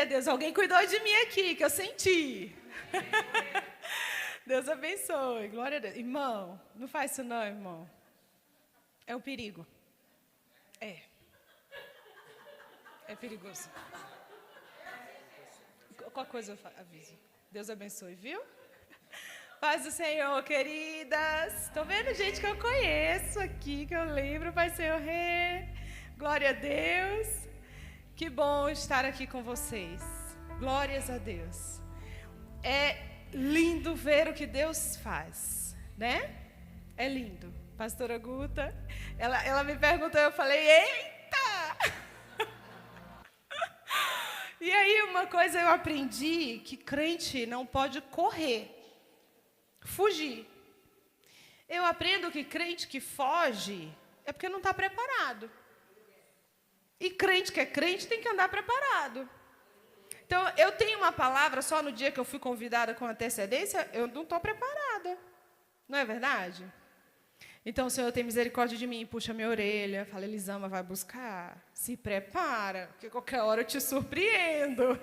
a Deus. Alguém cuidou de mim aqui, que eu senti. Deus abençoe. Glória a Deus. Irmão, não faz isso não, irmão. É um perigo. É perigoso. Qualquer coisa eu aviso. Deus abençoe, viu? Paz do Senhor, queridas. Estou vendo gente que eu conheço aqui, que eu lembro. Pai Senhor Rei. Glória a Deus. Que bom estar aqui com vocês. Glórias a Deus. É lindo ver o que Deus faz, né? É lindo. Pastora Guta, ela me perguntou, eu falei, eita! E aí uma coisa eu aprendi, que crente não pode correr, fugir. Eu aprendo que crente que foge é porque não está preparado. E crente que é crente tem que andar preparado. Então, eu tenho uma palavra só no dia que eu fui convidada com antecedência, eu não estou preparada. Não é verdade? Então, o Senhor tem misericórdia de mim, puxa minha orelha, fala, Elisama, vai buscar, se prepara, porque qualquer hora eu te surpreendo.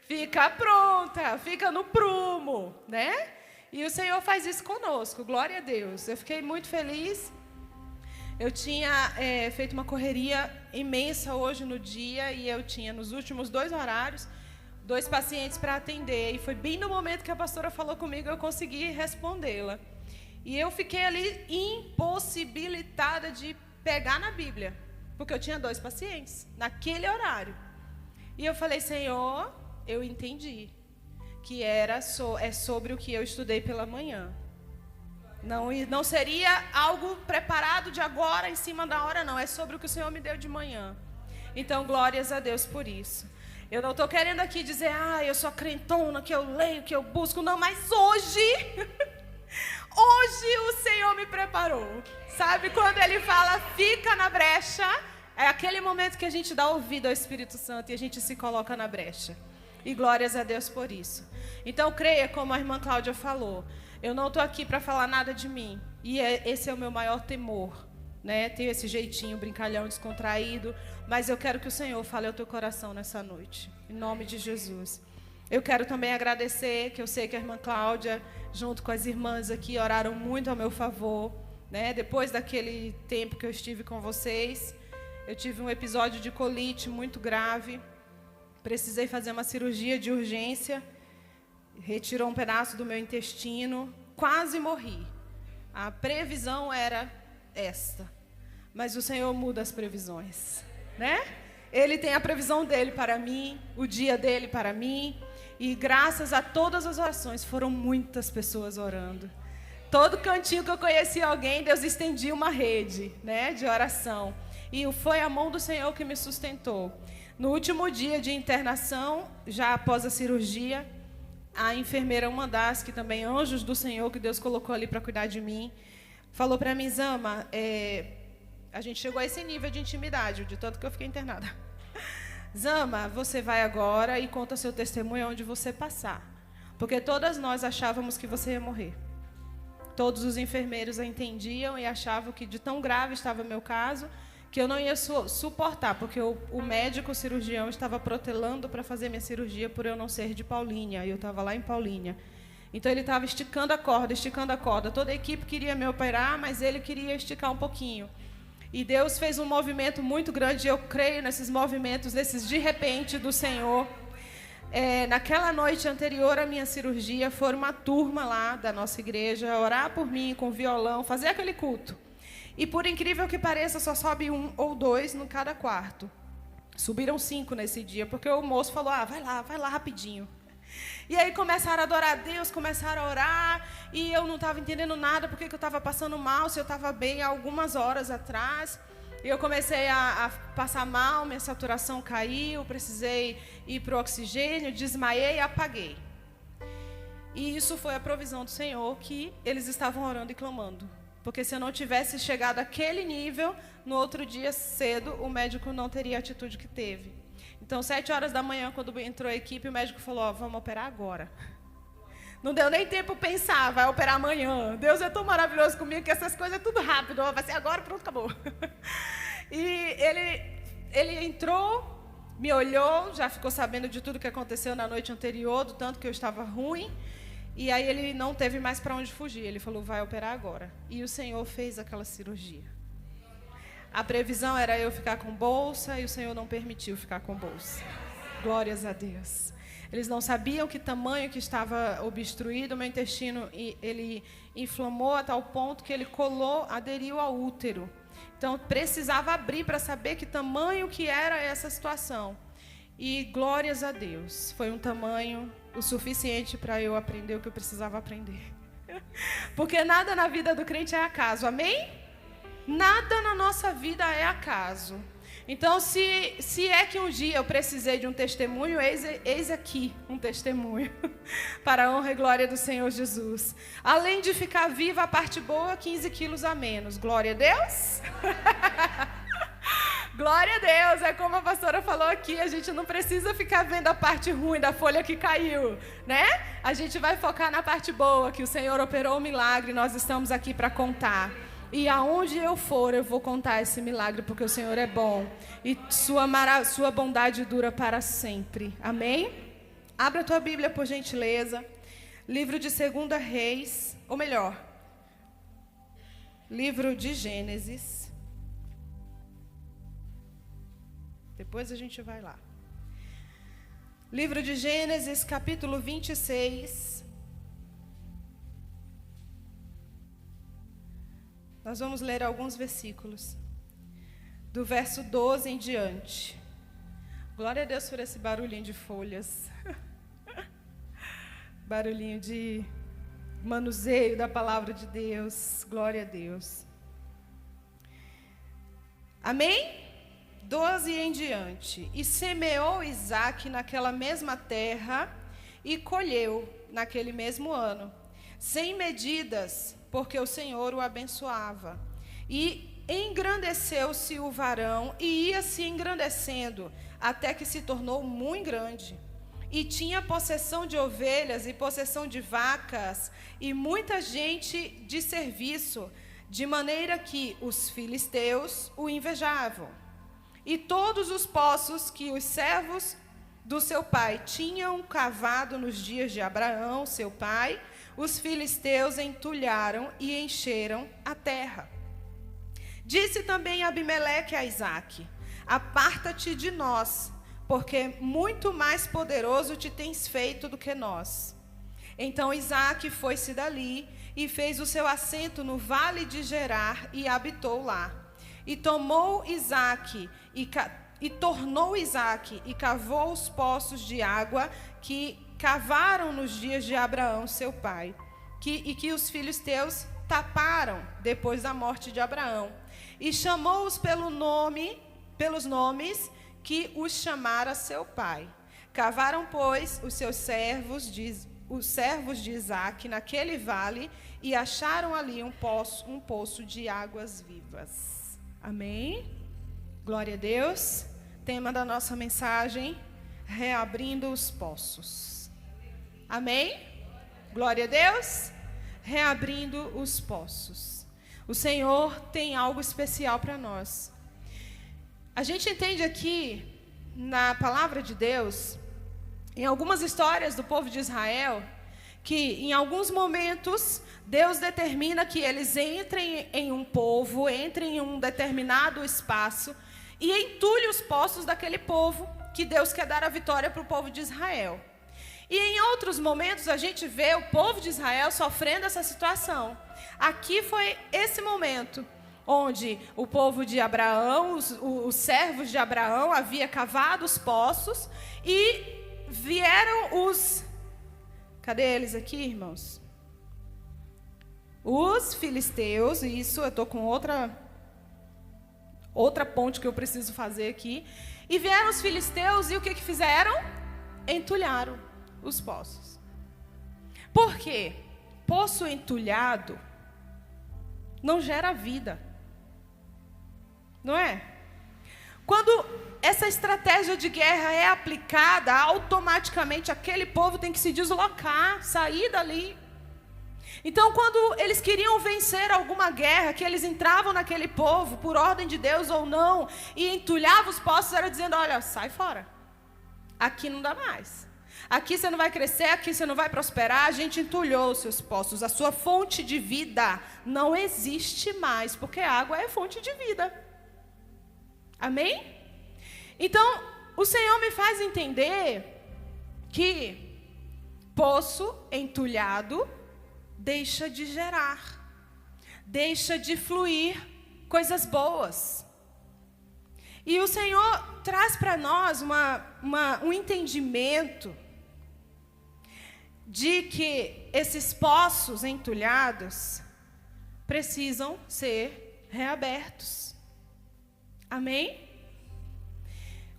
Fica pronta, fica no prumo, né? E o Senhor faz isso conosco, glória a Deus. Eu fiquei muito feliz. Eu tinha feito uma correria imensa hoje no dia e eu tinha, nos últimos 2 horários, 2 pacientes para atender. E foi bem no momento que a pastora falou comigo, eu consegui respondê-la. E eu fiquei ali impossibilitada de pegar na Bíblia, porque eu tinha 2 pacientes naquele horário. E eu falei, Senhor, eu entendi que é sobre o que eu estudei pela manhã. Não seria algo preparado de agora, em cima da hora, não. É sobre o que o Senhor me deu de manhã. Então, glórias a Deus por isso. Eu não estou querendo aqui dizer, eu sou crentona, que eu leio, que eu busco. Não, mas hoje... Hoje o Senhor me preparou. Sabe, quando Ele fala, fica na brecha, é aquele momento que a gente dá ouvido ao Espírito Santo e a gente se coloca na brecha. E glórias a Deus por isso. Então, creia, como a irmã Cláudia falou, eu não estou aqui para falar nada de mim. E esse é o meu maior temor, né? Tenho esse jeitinho brincalhão, descontraído. Mas eu quero que o Senhor fale ao teu coração nessa noite. Em nome de Jesus. Eu quero também agradecer, que eu sei que a irmã Cláudia, junto com as irmãs aqui, oraram muito a meu favor, né? Depois daquele tempo que eu estive com vocês, eu tive um episódio de colite muito grave. Precisei fazer uma cirurgia de urgência. Retirou um pedaço do meu intestino. Quase morri. A previsão era esta. Mas o Senhor muda as previsões, né? Ele tem a previsão dele para mim, o dia dele para mim. E graças a todas as orações, foram muitas pessoas orando. Todo cantinho que eu conhecia alguém, Deus estendia uma rede, né, de oração. E foi a mão do Senhor que me sustentou. No último dia de internação, já após a cirurgia, a enfermeira, uma das que também anjos do Senhor, que Deus colocou ali para cuidar de mim, falou para mim, Zama, a gente chegou a esse nível de intimidade, de tanto que eu fiquei internada. Zama, você vai agora e conta seu testemunho onde você passar. Porque todas nós achávamos que você ia morrer. Todos os enfermeiros a entendiam e achavam que de tão grave estava o meu caso, que eu não ia suportar, porque o médico, o cirurgião, estava protelando para fazer minha cirurgia por eu não ser de Paulínia. E eu estava lá em Paulínia. Então, ele estava esticando a corda, esticando a corda. Toda a equipe queria me operar, mas ele queria esticar um pouquinho. E Deus fez um movimento muito grande, eu creio nesses movimentos, nesses de repente do Senhor. Naquela noite anterior à minha cirurgia, foi uma turma lá da nossa igreja orar por mim com violão, fazer aquele culto. E por incrível que pareça, só sobe 1 ou 2 em cada quarto. Subiram 5 nesse dia, porque o moço falou, vai lá rapidinho. E aí começaram a adorar a Deus, começaram a orar, e eu não estava entendendo nada, porque eu estava passando mal, se eu estava bem há algumas horas atrás. E eu comecei a passar mal, minha saturação caiu, precisei ir para o oxigênio, desmaiei e apaguei. E isso foi a provisão do Senhor, que eles estavam orando e clamando. Porque se eu não tivesse chegado àquele nível, no outro dia cedo, o médico não teria a atitude que teve. Então, 7 horas da manhã, quando entrou a equipe, o médico falou, vamos operar agora. Não deu nem tempo pensar, vai operar amanhã. Deus é tão maravilhoso comigo que essas coisas é tudo rápido. Vai ser agora, pronto, acabou. E ele entrou, me olhou, já ficou sabendo de tudo que aconteceu na noite anterior, do tanto que eu estava ruim. E aí ele não teve mais para onde fugir. Ele falou, vai operar agora. E o Senhor fez aquela cirurgia. A previsão era eu ficar com bolsa e o Senhor não permitiu ficar com bolsa. Glórias a Deus. Eles não sabiam que tamanho que estava obstruído. O meu intestino, ele inflamou a tal ponto que ele colou, aderiu ao útero. Então, precisava abrir para saber que tamanho que era essa situação. E glórias a Deus. Foi um tamanho o suficiente para eu aprender o que eu precisava aprender. Porque nada na vida do crente é acaso, amém? Nada na nossa vida é acaso. Então, se é que um dia eu precisei de um testemunho, eis aqui um testemunho. Para a honra e glória do Senhor Jesus. Além de ficar viva, a parte boa, 15 quilos a menos. Glória a Deus. Glória a Deus. É como a pastora falou aqui, a gente não precisa ficar vendo a parte ruim da folha que caiu, né? A gente vai focar na parte boa, que o Senhor operou o milagre, nós estamos aqui para contar. E aonde eu for, eu vou contar esse milagre, porque o Senhor é bom. E sua bondade dura para sempre. Amém? Abra a tua Bíblia, por gentileza. Livro de 2 Reis, ou melhor, livro de Gênesis. Depois a gente vai lá. Livro de Gênesis, capítulo 26. Nós vamos ler alguns versículos, do verso 12 em diante. Glória a Deus por esse barulhinho de folhas. Barulhinho de manuseio da palavra de Deus. Glória a Deus. Amém? 12 em diante. E semeou Isaque naquela mesma terra e colheu naquele mesmo ano, sem medidas, porque o Senhor o abençoava. E engrandeceu-se o varão, e ia se engrandecendo, até que se tornou muito grande. E tinha possessão de ovelhas e possessão de vacas, e muita gente de serviço, de maneira que os filisteus o invejavam. E todos os poços que os servos do seu pai tinham cavado nos dias de Abraão, seu pai, os filisteus entulharam e encheram a terra. Disse também Abimeleque a Isaque: aparta-te de nós, porque muito mais poderoso te tens feito do que nós. Então Isaque foi-se dali e fez o seu assento no vale de Gerar e habitou lá. E tornou Isaque e cavou os poços de água que cavaram nos dias de Abraão, seu pai, que os filisteus taparam depois da morte de Abraão. E chamou-os pelos nomes que os chamara seu pai. Cavaram, pois, os servos de Isaque naquele vale e acharam ali um poço de águas vivas. Amém? Glória a Deus. Tema da nossa mensagem: reabrindo os poços. Amém? Glória a Deus. Reabrindo os poços. O Senhor tem algo especial para nós. A gente entende aqui, na palavra de Deus, em algumas histórias do povo de Israel, que em alguns momentos Deus determina que eles entrem em um povo, entrem em um determinado espaço e entulhe os poços daquele povo, que Deus quer dar a vitória para o povo de Israel. E em outros momentos a gente vê o povo de Israel sofrendo essa situação. Aqui foi esse momento onde o povo de Abraão, os servos de Abraão havia cavado os poços e vieram os... Cadê eles aqui, irmãos? Os filisteus, e isso eu estou com outra ponte que eu preciso fazer aqui. E vieram os filisteus e o que fizeram? Entulharam os poços. Por quê? Poço entulhado não gera vida. Não é? Quando essa estratégia de guerra é aplicada, automaticamente aquele povo tem que se deslocar, sair dali. Então, quando eles queriam vencer alguma guerra, que eles entravam naquele povo, por ordem de Deus ou não, e entulhavam os poços, era dizendo, olha, sai fora. Aqui não dá mais. Aqui você não vai crescer, aqui você não vai prosperar. A gente entulhou os seus poços. A sua fonte de vida não existe mais, porque a água é fonte de vida. Amém? Então, o Senhor me faz entender que poço entulhado deixa de gerar, deixa de fluir coisas boas. E o Senhor traz para nós um entendimento de que esses poços entulhados precisam ser reabertos. Amém?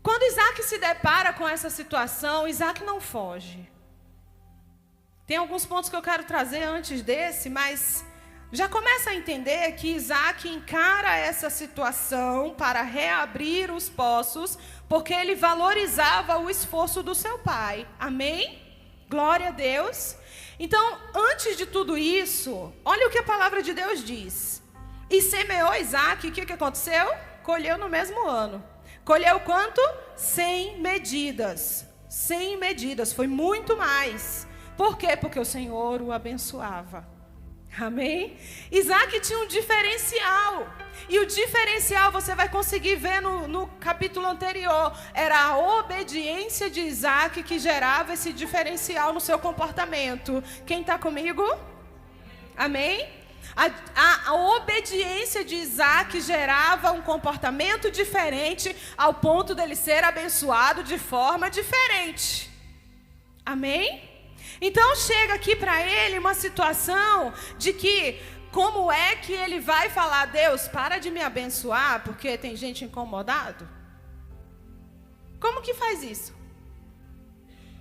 Quando Isaac se depara com essa situação, Isaac não foge. Tem alguns pontos que eu quero trazer antes desse, mas já começa a entender que Isaac encara essa situação para reabrir os poços, porque ele valorizava o esforço do seu pai. Amém? Glória a Deus. Então, antes de tudo isso, olha o que a palavra de Deus diz. E semeou Isaac, o que aconteceu? Colheu no mesmo ano. Colheu quanto? 100 medidas. 100 medidas, foi muito mais. Por quê? Porque o Senhor o abençoava. Amém? Isaac tinha um diferencial. E o diferencial você vai conseguir ver no capítulo anterior. Era a obediência de Isaac que gerava esse diferencial no seu comportamento. Quem está comigo? Amém? A obediência de Isaac gerava um comportamento diferente ao ponto dele ser abençoado de forma diferente. Amém? Então chega aqui para ele uma situação de que, como é que ele vai falar, Deus, para de me abençoar, porque tem gente incomodado? Como que faz isso?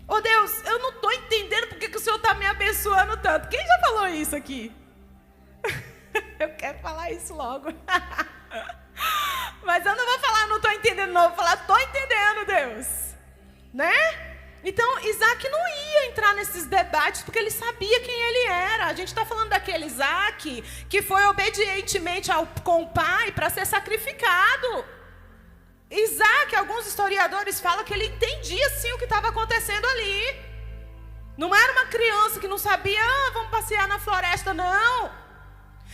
Ô Deus, eu não estou entendendo porque que o Senhor está me abençoando tanto. Quem já falou isso aqui? Eu quero falar isso logo. Mas eu não vou falar, não estou entendendo, não. Eu vou falar, estou entendendo, Deus. Né? Então, Isaac não ia entrar nesses debates, porque ele sabia quem ele era. A gente está falando daquele Isaac que foi obedientemente com o pai para ser sacrificado. Isaac, alguns historiadores falam que ele entendia sim o que estava acontecendo ali. Não era uma criança que não sabia, vamos passear na floresta, não.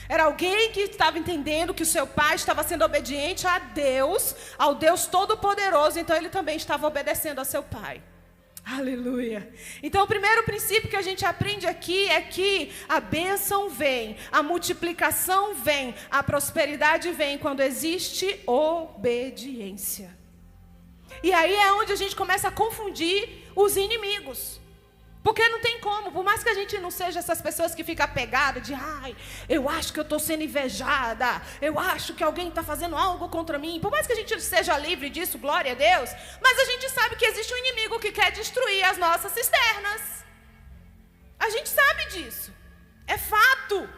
Era alguém que estava entendendo que o seu pai estava sendo obediente a Deus, ao Deus Todo-Poderoso, então ele também estava obedecendo a seu pai. Aleluia. Então o primeiro princípio que a gente aprende aqui é que a bênção vem, a multiplicação vem, a prosperidade vem quando existe obediência. E aí é onde a gente começa a confundir os inimigos. Porque não tem como, por mais que a gente não seja essas pessoas que ficam apegadas de eu acho que eu estou sendo invejada, eu acho que alguém está fazendo algo contra mim, por mais que a gente seja livre disso, glória a Deus, mas a gente sabe que existe um inimigo que quer destruir as nossas cisternas. A gente sabe disso, é fato.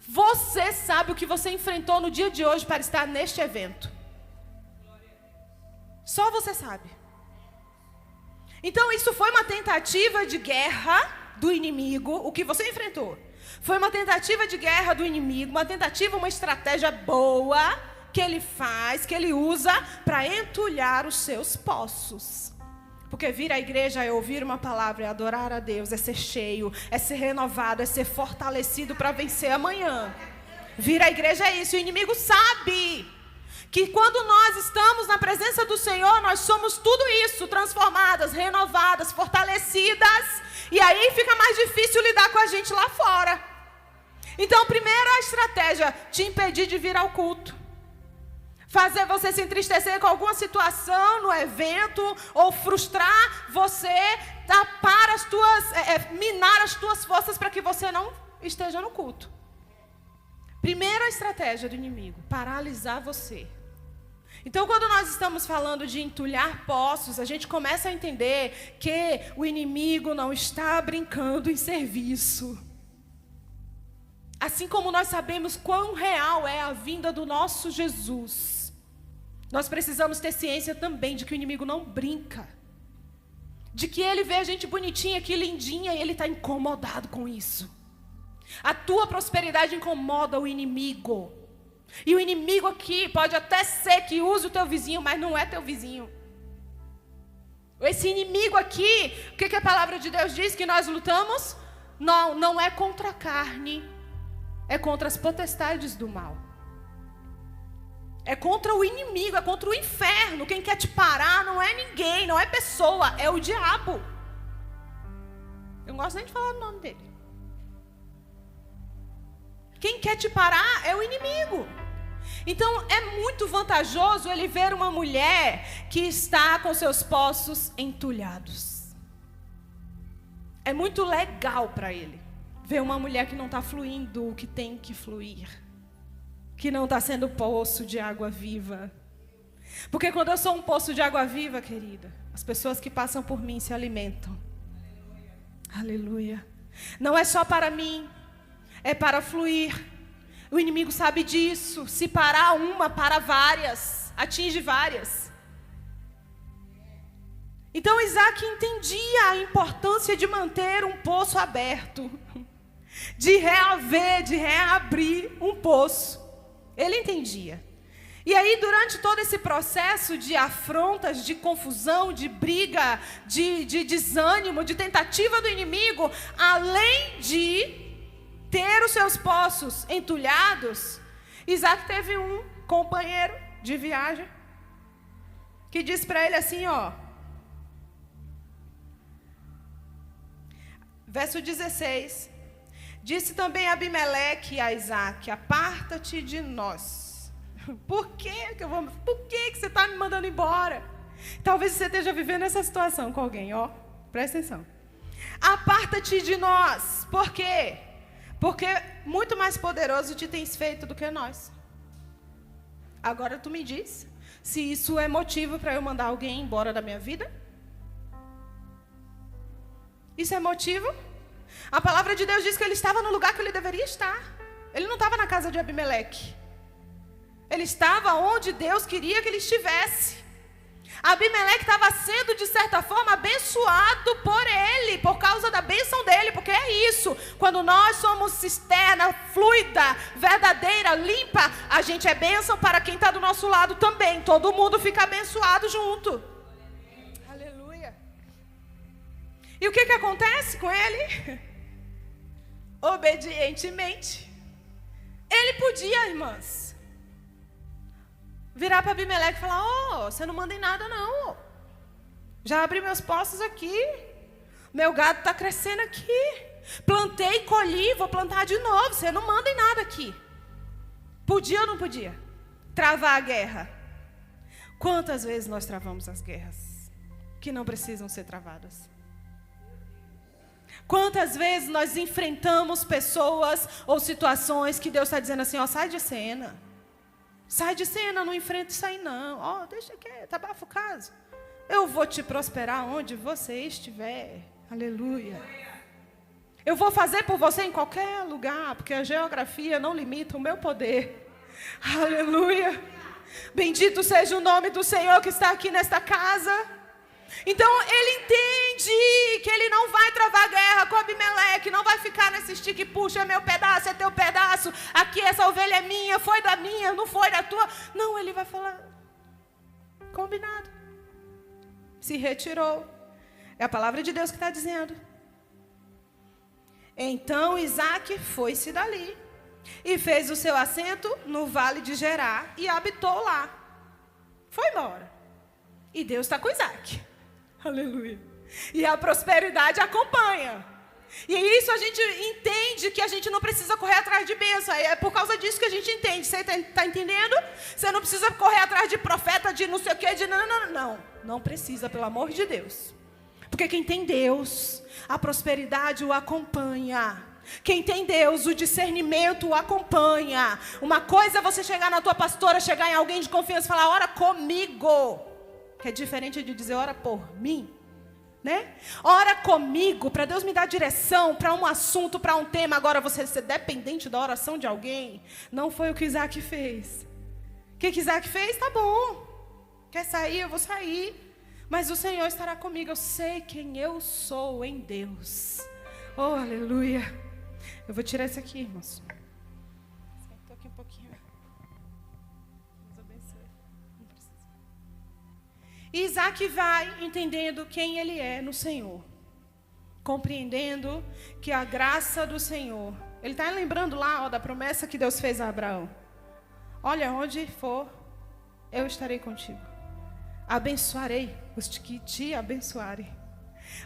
Você sabe o que você enfrentou no dia de hoje para estar neste evento. Só você sabe. Então isso foi uma tentativa de guerra do inimigo, o que você enfrentou. Foi uma tentativa de guerra do inimigo, uma estratégia boa que ele faz, que ele usa para entulhar os seus poços. Porque vir à igreja é ouvir uma palavra, é adorar a Deus, é ser cheio, é ser renovado, é ser fortalecido para vencer amanhã. Vir à igreja é isso, o inimigo sabe que quando nós estamos na presença do Senhor, nós somos tudo isso, transformadas, renovadas, fortalecidas, e aí fica mais difícil lidar com a gente lá fora. Então, primeira estratégia, te impedir de vir ao culto. Fazer você se entristecer com alguma situação no evento, ou frustrar você, tapar as tuas, minar as tuas forças para que você não esteja no culto. Primeira estratégia do inimigo, paralisar você. Então, quando nós estamos falando de entulhar poços, a gente começa a entender que o inimigo não está brincando em serviço. Assim como nós sabemos quão real é a vinda do nosso Jesus, nós precisamos ter ciência também de que o inimigo não brinca. De que ele vê a gente bonitinha aqui, lindinha, e ele está incomodado com isso. A tua prosperidade incomoda o inimigo. E o inimigo aqui pode até ser que use o teu vizinho, mas não é teu vizinho. Esse inimigo aqui, o que a palavra de Deus diz que nós lutamos? Não é contra a carne, é contra as potestades do mal. É contra o inimigo, é contra o inferno. Quem quer te parar não é ninguém, não é pessoa, é o diabo. Eu não gosto nem de falar o nome dele. Quem quer te parar é o inimigo. Então é muito vantajoso ele ver uma mulher que está com seus poços entulhados. É muito legal para ele ver uma mulher que não está fluindo o que tem que fluir, que não está sendo poço de água viva. Porque quando eu sou um poço de água viva, querida, as pessoas que passam por mim se alimentam. Aleluia. Não é só para mim, é para fluir. O inimigo sabe disso. Se parar uma, para várias, atinge várias. Então Isaac entendia a importância de manter um poço aberto, de reaver, de reabrir um poço. Ele entendia. E aí, durante todo esse processo de afrontas, de confusão, de briga, de desânimo, de tentativa do inimigo, além de ter os seus poços entulhados, Isaac teve um companheiro de viagem que disse para ele assim, ó. Verso 16. Disse também Abimeleque a Isaac: aparta-te de nós. Por que você está me mandando embora? Talvez você esteja vivendo essa situação com alguém, ó. Presta atenção. Aparta-te de nós. Por quê? Porque muito mais poderoso te tens feito do que nós. Agora tu me diz, se isso é motivo para eu mandar alguém embora da minha vida? Isso é motivo? A palavra de Deus diz que ele estava no lugar que ele deveria estar. Ele não estava na casa de Abimeleque. Ele estava onde Deus queria que ele estivesse. Abimeleque estava sendo, de certa forma, abençoado por ele, por causa da bênção dele, porque é isso. Quando nós somos cisterna fluida, verdadeira, limpa, a gente é bênção para quem está do nosso lado também. Todo mundo fica abençoado junto. Aleluia. E o que acontece com ele? Obedientemente. Ele podia, irmãs, virar para Abimeleque e falar: ó, você não manda em nada não. Já abri meus poços aqui. Meu gado está crescendo aqui. Plantei, colhi, vou plantar de novo. Você não manda em nada aqui. Podia ou não podia? Travar a guerra. Quantas vezes nós travamos as guerras que não precisam ser travadas? Quantas vezes nós enfrentamos pessoas ou situações que Deus está dizendo assim: ó, sai de cena. Sai de cena, não enfrenta isso aí não. Ó, deixa quieto, abafa o caso. Eu vou te prosperar onde você estiver. Aleluia. Eu vou fazer por você em qualquer lugar, porque a geografia não limita o meu poder. Aleluia. Bendito seja o nome do Senhor que está aqui nesta casa. Então ele entende que ele não vai travar guerra com Abimeleque, não vai ficar nesse estique e puxa, é meu pedaço, é teu pedaço, aqui essa ovelha é minha, foi da minha, não foi da tua. Não, ele vai falar, combinado. Se retirou. É a palavra de Deus que está dizendo. Então Isaac foi-se dali e fez o seu assento no vale de Gerar e habitou lá. Foi embora. E Deus está com Isaac. Aleluia. E a prosperidade acompanha. E isso a gente entende que a gente não precisa correr atrás de bênção. É por causa disso que a gente entende. Você está entendendo? Você não precisa correr atrás de profeta, de não sei o quê, de não precisa, pelo amor de Deus. Porque quem tem Deus, a prosperidade o acompanha. Quem tem Deus, o discernimento o acompanha. Uma coisa é você chegar na tua pastora, chegar em alguém de confiança e falar: ora comigo. Que é diferente de dizer: ora por mim, né? Ora comigo, para Deus me dar direção para um assunto, para um tema. Agora você ser dependente da oração de alguém, não foi o que Isaac fez. O que Isaac fez? Tá bom, quer sair, eu vou sair, mas o Senhor estará comigo. Eu sei quem eu sou em Deus. Oh, aleluia. Eu vou tirar isso aqui, irmãos. Estou aqui um pouquinho. Deus abençoe. Não precisa. E Isaac vai entendendo quem ele é no Senhor. Compreendendo que a graça do Senhor... Ele está lembrando lá da promessa que Deus fez a Abraão. Olha, onde for, eu estarei contigo. Abençoarei os que te abençoarem.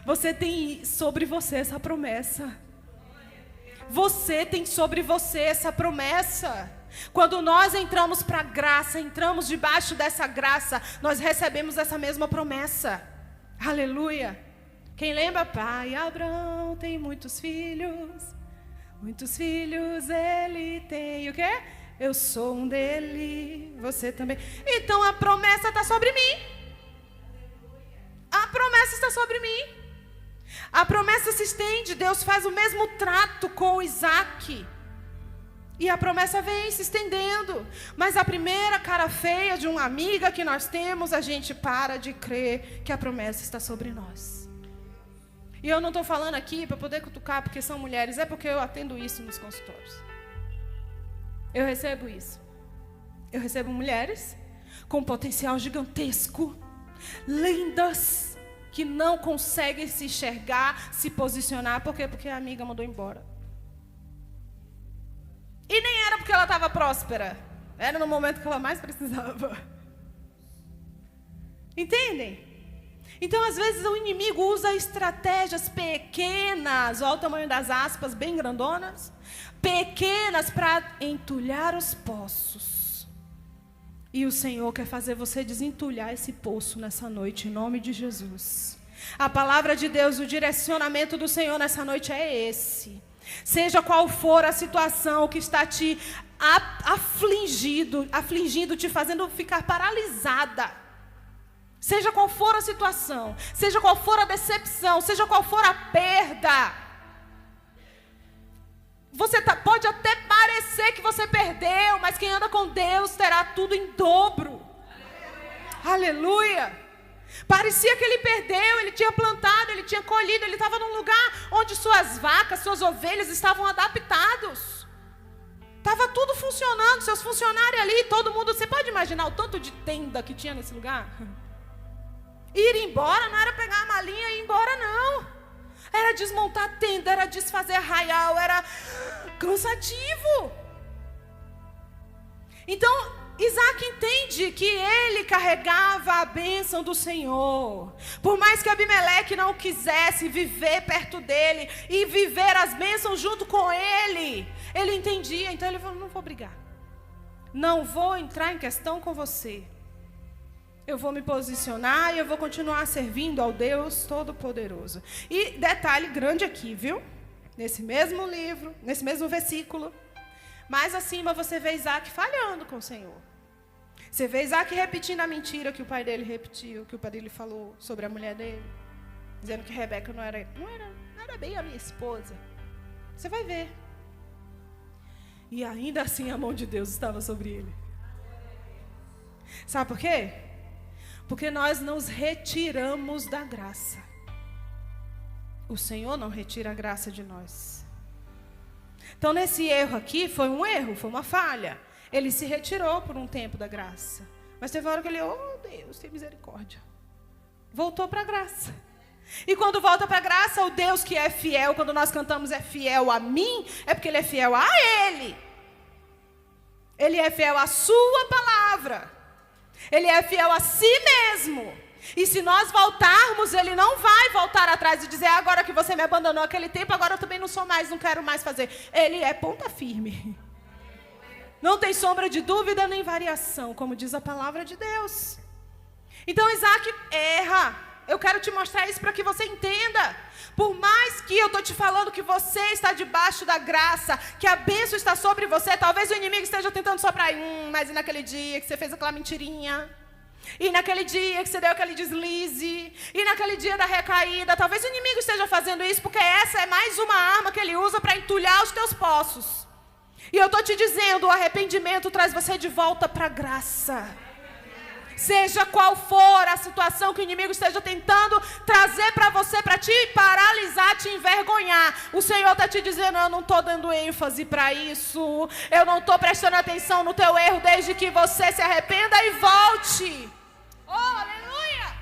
Você tem sobre você essa promessa. Você tem sobre você essa promessa. Quando nós entramos para a graça, entramos debaixo dessa graça, nós recebemos essa mesma promessa. Aleluia. Quem lembra? Pai Abraão tem muitos filhos ele tem. O quê? Eu sou um dele, você também. Então a promessa está sobre mim. A promessa está sobre mim. A promessa se estende. Deus faz o mesmo trato com Isaac. E a promessa vem se estendendo. Mas a primeira cara feia de uma amiga que nós temos, a gente para de crer que a promessa está sobre nós. E eu não estou falando aqui para poder cutucar porque são mulheres, é porque eu atendo isso nos consultórios. Eu recebo isso. Eu recebo mulheres com potencial gigantesco, lindas, que não conseguem se enxergar, se posicionar. Por quê? Porque a amiga mandou embora. E nem era porque ela estava próspera. Era no momento que ela mais precisava. Entendem? Então, às vezes, o inimigo usa estratégias pequenas, olha o tamanho das aspas, bem grandonas, pequenas para entulhar os poços. E o Senhor quer fazer você desentulhar esse poço nessa noite, em nome de Jesus. A palavra de Deus, o direcionamento do Senhor nessa noite é esse. Seja qual for a situação que está te afligindo, te fazendo ficar paralisada. Seja qual for a situação, seja qual for a decepção, seja qual for a perda. Você pode até parecer que você perdeu, mas quem anda com Deus terá tudo em dobro. Aleluia. Parecia que ele perdeu, ele tinha plantado, ele tinha colhido, ele estava num lugar onde suas vacas, suas ovelhas estavam adaptados. Estava tudo funcionando, seus funcionários ali, todo mundo. Você pode imaginar o tanto de tenda que tinha nesse lugar? Ir embora não era pegar a malinha e ir embora, não. Era desmontar a tenda, era desfazer arraial, era cansativo. Então, Isaac entende que ele carregava a bênção do Senhor. Por mais que Abimeleque não quisesse viver perto dele e viver as bênçãos junto com ele, ele entendia. Então ele falou, não vou brigar. Não vou entrar em questão com você. Eu vou me posicionar e eu vou continuar servindo ao Deus Todo-Poderoso. E detalhe grande aqui, viu? Nesse mesmo livro, nesse mesmo versículo, mais acima você vê Isaac falhando com o Senhor. Você vê Isaac repetindo a mentira que o pai dele repetiu, que o pai dele falou sobre a mulher dele, dizendo que Rebeca não era bem a minha esposa. Você vai ver. E ainda assim a mão de Deus estava sobre ele. Sabe por quê? Porque nós nos retiramos da graça. O Senhor não retira a graça de nós. Então, nesse erro aqui, foi um erro, foi uma falha. Ele se retirou por um tempo da graça. Mas teve uma hora que ele, oh Deus, tem misericórdia. Voltou para a graça. E quando volta para a graça, o Deus que é fiel, quando nós cantamos é fiel a mim, é porque ele é fiel a ele. Ele é fiel à sua palavra. Ele é fiel a si mesmo. E se nós voltarmos, ele não vai voltar atrás e dizer, agora que você me abandonou aquele tempo, agora eu também não sou mais, não quero mais fazer. Ele é ponta firme. Não tem sombra de dúvida nem variação, como diz a palavra de Deus. Então Isaac erra. Eu quero te mostrar isso para que você entenda. Por mais que eu estou te falando que você está debaixo da graça, que a bênção está sobre você, talvez o inimigo esteja tentando soprar, mas e naquele dia que você fez aquela mentirinha? E naquele dia que você deu aquele deslize? E naquele dia da recaída? Talvez o inimigo esteja fazendo isso, porque essa é mais uma arma que ele usa para entulhar os teus poços. E eu estou te dizendo, o arrependimento traz você de volta para a graça. Seja qual for a situação que o inimigo esteja tentando trazer para você, para te paralisar, tentar te envergonhar, o Senhor está te dizendo: eu não estou dando ênfase para isso, eu não estou prestando atenção no teu erro, desde que você se arrependa e volte. Oh, aleluia!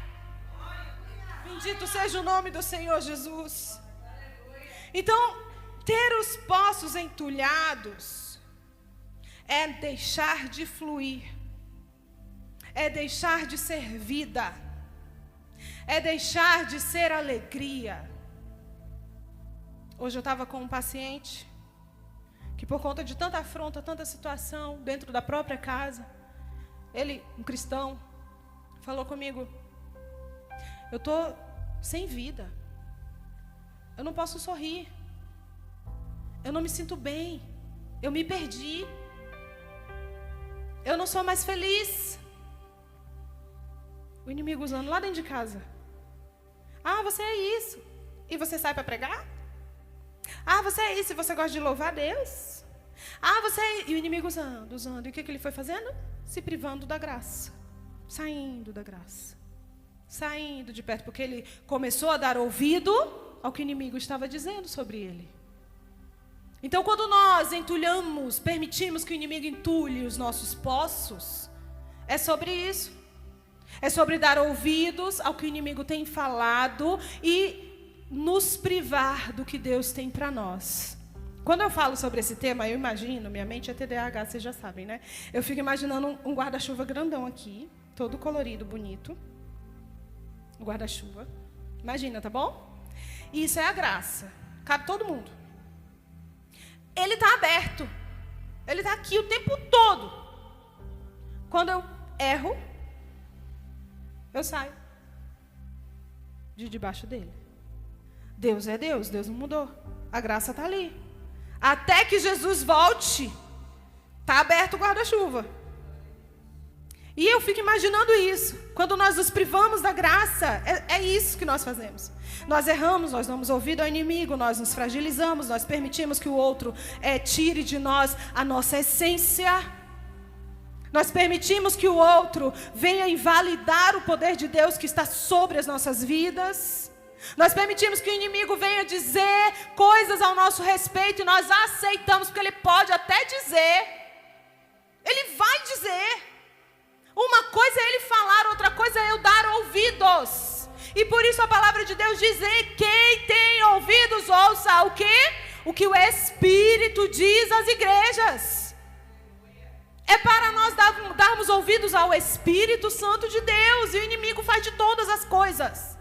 Bendito seja o nome do Senhor Jesus. Então, ter os poços entulhados é deixar de fluir, é deixar de ser vida, é deixar de ser alegria. Hoje eu estava com um paciente que, por conta de tanta afronta, tanta situação dentro da própria casa, ele, um cristão, falou comigo: eu estou sem vida, eu não posso sorrir, eu não me sinto bem, eu me perdi, eu não sou mais feliz. O inimigo usando lá dentro de casa: ah, você é isso, e você sai para pregar? Ah, você é isso, e você gosta de louvar a Deus? Ah, você é... E o inimigo usando. E o que ele foi fazendo? Se privando da graça, saindo da graça, saindo de perto, porque ele começou a dar ouvido ao que o inimigo estava dizendo sobre ele. Então, quando nós entulhamos, permitimos que o inimigo entulhe os nossos poços, é sobre isso. É sobre dar ouvidos ao que o inimigo tem falado e nos privar do que Deus tem para nós. Quando eu falo sobre esse tema, eu imagino, minha mente é TDAH, vocês já sabem, né? Eu fico imaginando um guarda-chuva grandão aqui, todo colorido, bonito. O guarda-chuva. Imagina, tá bom? E isso é a graça. Cabe todo mundo. Ele está aberto. Ele está aqui o tempo todo. Quando eu erro, eu saio de debaixo dele. Deus é Deus, Deus não mudou. A graça está ali. Até que Jesus volte, está aberto o guarda-chuva. E eu fico imaginando isso. Quando nós nos privamos da graça, é isso que nós fazemos. Nós erramos, nós damos ouvido ao inimigo, nós nos fragilizamos, nós permitimos que o outro tire de nós a nossa essência. Nós permitimos que o outro venha invalidar o poder de Deus que está sobre as nossas vidas. Nós permitimos que o inimigo venha dizer coisas ao nosso respeito e nós aceitamos, porque ele pode até dizer. Ele vai dizer. Uma coisa é ele falar, outra coisa é eu dar ouvidos. E por isso a palavra de Deus diz: quem tem ouvidos, ouça o quê? O que o Espírito diz às igrejas. É para nós darmos ouvidos ao Espírito Santo de Deus. E o inimigo faz de todas as coisas.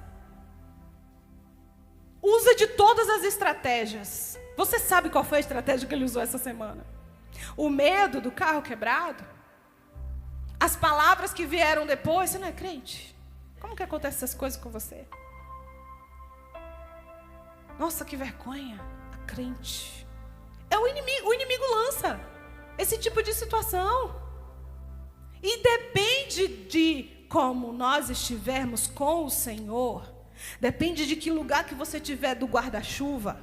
Usa de todas as estratégias. Você sabe qual foi a estratégia que ele usou essa semana? O medo do carro quebrado. As palavras que vieram depois. Você não é crente? Como que acontecem essas coisas com você? Nossa, que vergonha. A crente. É o inimigo lança esse tipo de situação. E depende de como nós estivermos com o Senhor, depende de que lugar que você tiver do guarda-chuva,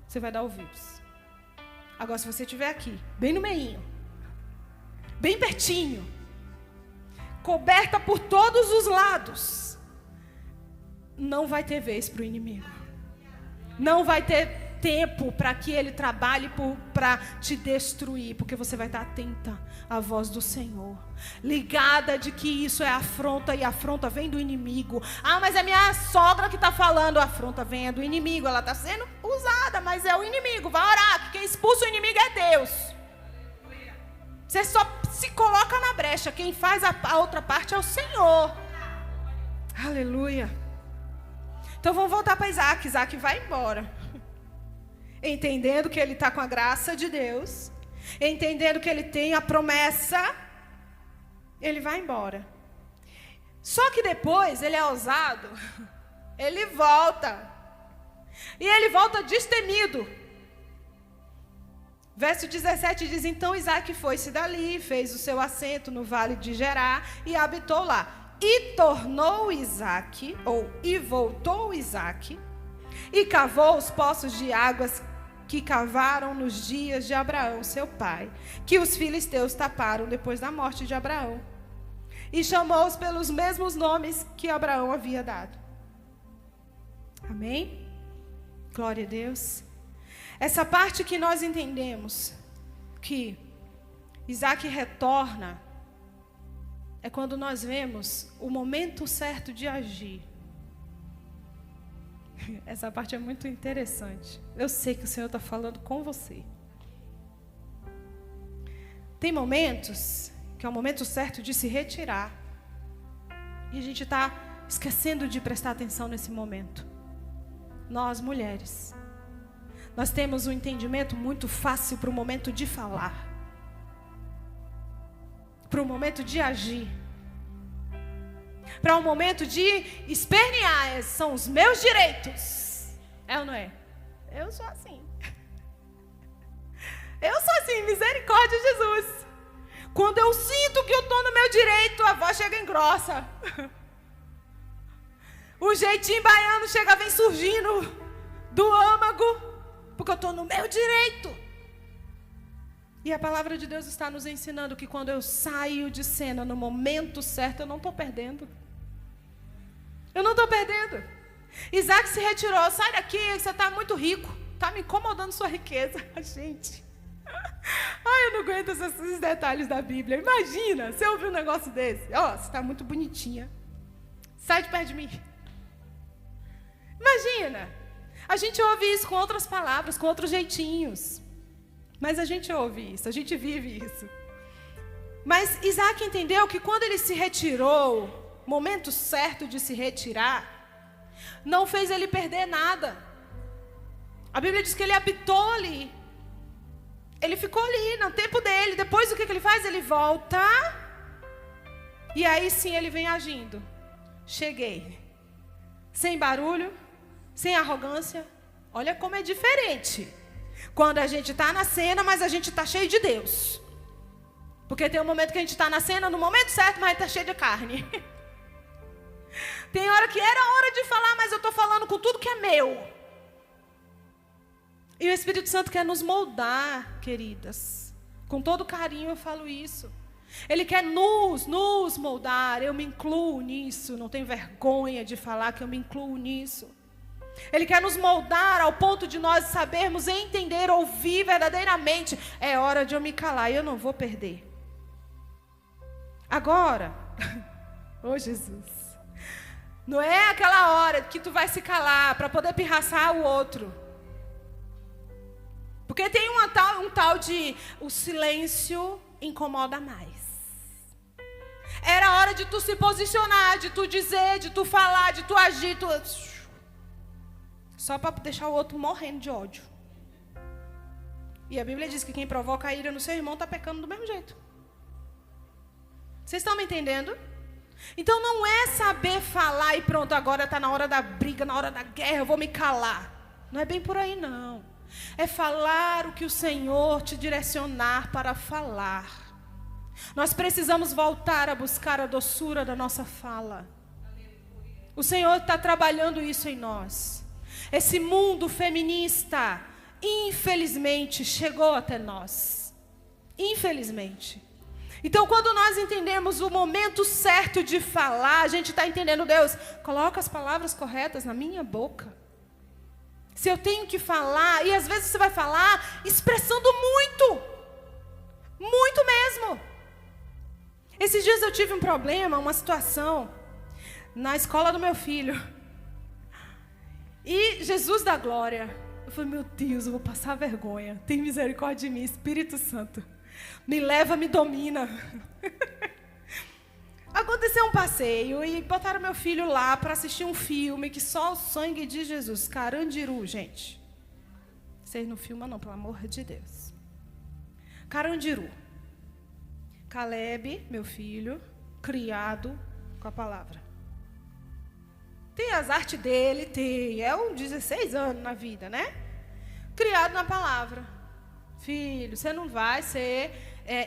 você vai dar ouvidos. Agora, se você estiver aqui, bem no meinho, bem pertinho, coberta por todos os lados, não vai ter vez para o inimigo. Não vai ter tempo para que ele trabalhe para te destruir, porque você vai estar atenta à voz do Senhor, ligada de que isso é afronta, e a afronta vem do inimigo. Ah, mas é minha sogra que está falando. A afronta vem do inimigo, ela está sendo usada, mas é o inimigo. Vai orar, que quem expulsa o inimigo é Deus. Você só se coloca na brecha, quem faz a outra parte é o Senhor. Aleluia. Então vamos voltar para Isaac. Isaac vai embora, entendendo que ele está com a graça de Deus, entendendo que ele tem a promessa, ele vai embora. Só que depois ele é ousado, ele volta, e ele volta destemido. Verso 17 diz: então Isaac foi-se dali, fez o seu assento no vale de Gerar e habitou lá. E voltou Isaac, e cavou os poços de águas que cavaram nos dias de Abraão, seu pai, que os filisteus taparam depois da morte de Abraão. E chamou-os pelos mesmos nomes que Abraão havia dado. Amém? Glória a Deus. Essa parte que nós entendemos que Isaac retorna é quando nós vemos o momento certo de agir. Essa parte é muito interessante. Eu sei que o Senhor está falando com você. Tem momentos que é o momento certo de se retirar. E a gente está esquecendo de prestar atenção nesse momento. Nós, mulheres, nós temos um entendimento muito fácil para o momento de falar, para o momento de agir, para o momento de espernear. São os meus direitos. É ou não é? Eu sou assim. Eu sou assim, misericórdia de Jesus. Quando eu sinto que eu estou no meu direito, a voz chega em grossa. O jeitinho baiano chega, vem surgindo do âmago, porque eu estou no meu direito. E a palavra de Deus está nos ensinando que quando eu saio de cena no momento certo, eu não estou perdendo. Eu não estou perdendo. Isaac se retirou. Sai daqui, você está muito rico. Está me incomodando sua riqueza. Gente. Ai, eu não aguento esses detalhes da Bíblia. Imagina, você ouvir um negócio desse. Ó, você está muito bonitinha. Sai de perto de mim. Imagina. A gente ouve isso com outras palavras, com outros jeitinhos. Mas a gente ouve isso, a gente vive isso. Mas Isaac entendeu que quando ele se retirou, momento certo de se retirar, não fez ele perder nada. A Bíblia diz que ele habitou ali. Ele ficou ali no tempo dele. Depois o que ele faz? Ele volta. E aí sim ele vem agindo. Cheguei. Sem barulho, sem arrogância. Olha como é diferente. Quando a gente está na cena, mas a gente está cheio de Deus. Porque tem um momento que a gente está na cena no momento certo, mas está cheio de carne. Tem hora que era hora de falar, mas eu estou falando com tudo que é meu. E o Espírito Santo quer nos moldar, queridas. Com todo carinho eu falo isso. Ele quer nos moldar. Eu me incluo nisso. Não tenho vergonha de falar que eu me incluo nisso. Ele quer nos moldar ao ponto de nós sabermos entender, ouvir verdadeiramente. É hora de eu me calar e eu não vou perder. Agora, oh Jesus, não é aquela hora que tu vai se calar para poder pirraçar o outro. Porque tem um tal de o silêncio incomoda mais. Era hora de tu se posicionar, de tu dizer, de tu falar, de tu agir, só para deixar o outro morrendo de ódio. E a Bíblia diz que quem provoca a ira no seu irmão está pecando do mesmo jeito. Vocês estão me entendendo? Então não é saber falar e pronto, agora está na hora da briga, na hora da guerra, eu vou me calar. Não é bem por aí não. É falar o que o Senhor te direcionar para falar. Nós precisamos voltar a buscar a doçura da nossa fala. O Senhor está trabalhando isso em nós. Esse mundo feminista, infelizmente, chegou até nós. Infelizmente. Então, quando nós entendemos o momento certo de falar, a gente está entendendo, Deus, coloca as palavras corretas na minha boca. Se eu tenho que falar, e às vezes você vai falar expressando muito. Muito mesmo. Esses dias eu tive um problema, uma situação, na escola do meu filho. E Jesus da glória, eu falei, meu Deus, eu vou passar vergonha. Tem misericórdia de mim, Espírito Santo. Me leva, me domina. Aconteceu um passeio e botaram meu filho lá para assistir um filme que só o sangue de Jesus. Carandiru, gente. Vocês não filmam não, pelo amor de Deus. Carandiru. Caleb, meu filho, criado com a palavra. Tem as artes dele, tem. É um 16 anos na vida, né? Criado na palavra. Filho, você não vai ser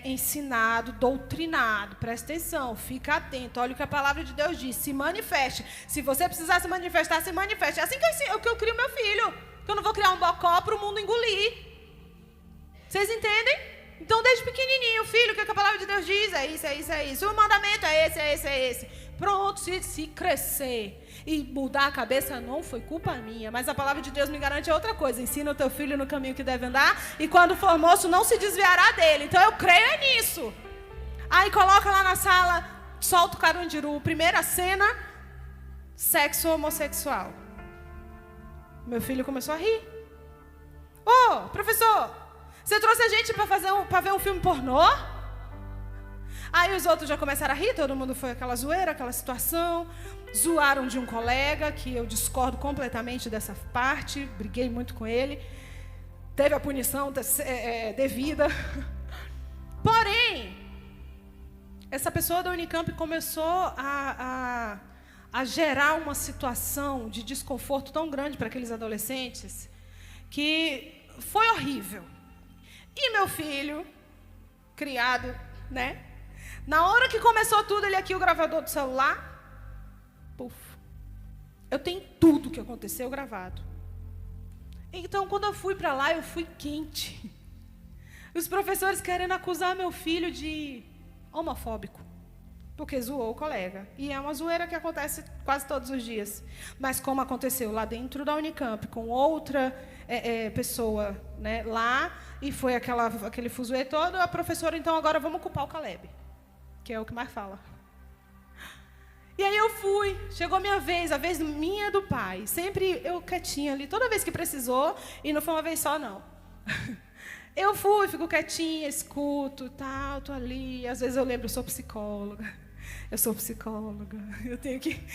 ensinado, doutrinado. Presta atenção, fica atento. Olha o que a palavra de Deus diz. Se manifeste. Se você precisar se manifestar, se manifeste. É assim que eu crio meu filho. Que eu não vou criar um bocó para o mundo engolir. Vocês entendem? Então, desde pequenininho, filho, o que a palavra de Deus diz? É isso, é isso, é isso. O mandamento é esse, é esse, é esse. Pronto, se crescer. e mudar a cabeça não foi culpa minha. Mas a palavra de Deus me garante outra coisa. Ensina o teu filho no caminho que deve andar e quando for moço não se desviará dele. Então eu creio nisso. Aí coloca lá na sala, solta o Carandiru. Primeira cena, sexo homossexual. Meu filho começou a rir. Ô, professor, você trouxe a gente para ver um filme pornô? Aí os outros já começaram a rir, todo mundo foi aquela zoeira, aquela situação. Zoaram de um colega, que eu discordo completamente dessa parte, briguei muito com ele. Teve a punição devida. Porém, essa pessoa da Unicamp começou a gerar uma situação de desconforto tão grande para aqueles adolescentes, que foi horrível. E meu filho, criado, né? Na hora que começou tudo, ele aqui, o gravador do celular, puf. Eu tenho tudo que aconteceu gravado. Então, quando eu fui para lá, eu fui quente. Os professores querendo acusar meu filho de homofóbico, porque zoou o colega. E é uma zoeira que acontece quase todos os dias. Mas como aconteceu lá dentro da Unicamp, com outra pessoa, né, lá, e foi aquele fuzuê todo, a professora, então, agora vamos culpar o Caleb, que é o que mais fala. E aí eu fui, chegou minha vez, a vez minha e do pai. Sempre eu quietinha ali, toda vez que precisou, e não foi uma vez só, não. Eu fui, fico quietinha, escuto, tal, tô ali. Às vezes eu lembro, eu sou psicóloga, eu tenho que...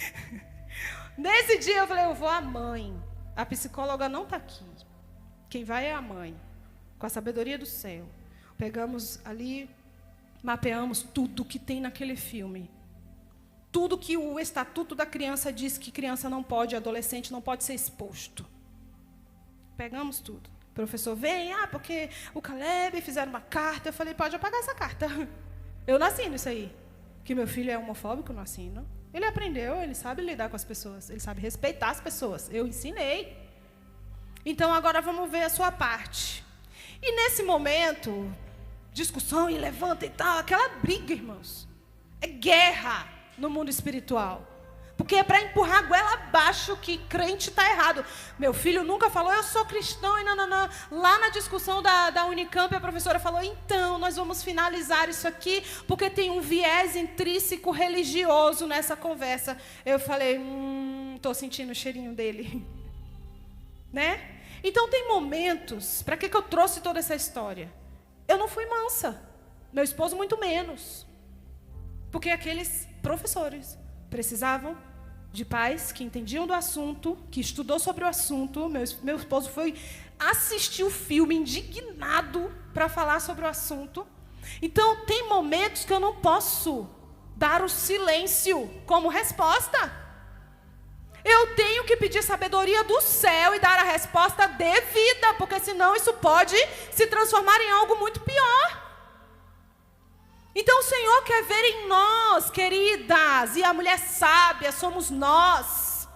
Nesse dia eu falei, eu vou à mãe. A psicóloga não está aqui. Quem vai é a mãe, com a sabedoria do céu. Pegamos ali, mapeamos tudo que tem naquele filme. Tudo que o Estatuto da Criança diz que criança não pode, adolescente não pode ser exposto. Pegamos tudo. O professor vem, porque o Caleb fizeram uma carta. Eu falei, pode apagar essa carta. Eu não assino isso aí. Que meu filho é homofóbico, eu não assino. Ele aprendeu, ele sabe lidar com as pessoas, ele sabe respeitar as pessoas. Eu ensinei. Então, agora vamos ver a sua parte. E nesse momento, discussão e levanta e tal, aquela briga, irmãos. É guerra no mundo espiritual. Porque é para empurrar a goela abaixo que crente está errado. Meu filho nunca falou, eu sou cristão e nananã. Lá na discussão da Unicamp, a professora falou, então, nós vamos finalizar isso aqui, porque tem um viés intrínseco religioso nessa conversa. Eu falei, estou sentindo o cheirinho dele. Né? Então, tem momentos, para que eu trouxe toda essa história? Eu não fui mansa. Meu esposo, muito menos. Porque aqueles professores precisavam de pais que entendiam do assunto, que estudou sobre o assunto. Meu esposo foi assistir o filme indignado para falar sobre o assunto. Então, tem momentos que eu não posso dar o silêncio como resposta. Eu tenho que pedir sabedoria do céu e dar a resposta devida, porque senão isso pode se transformar em algo muito pior. Então o Senhor quer ver em nós, queridas, e a mulher sábia somos nós.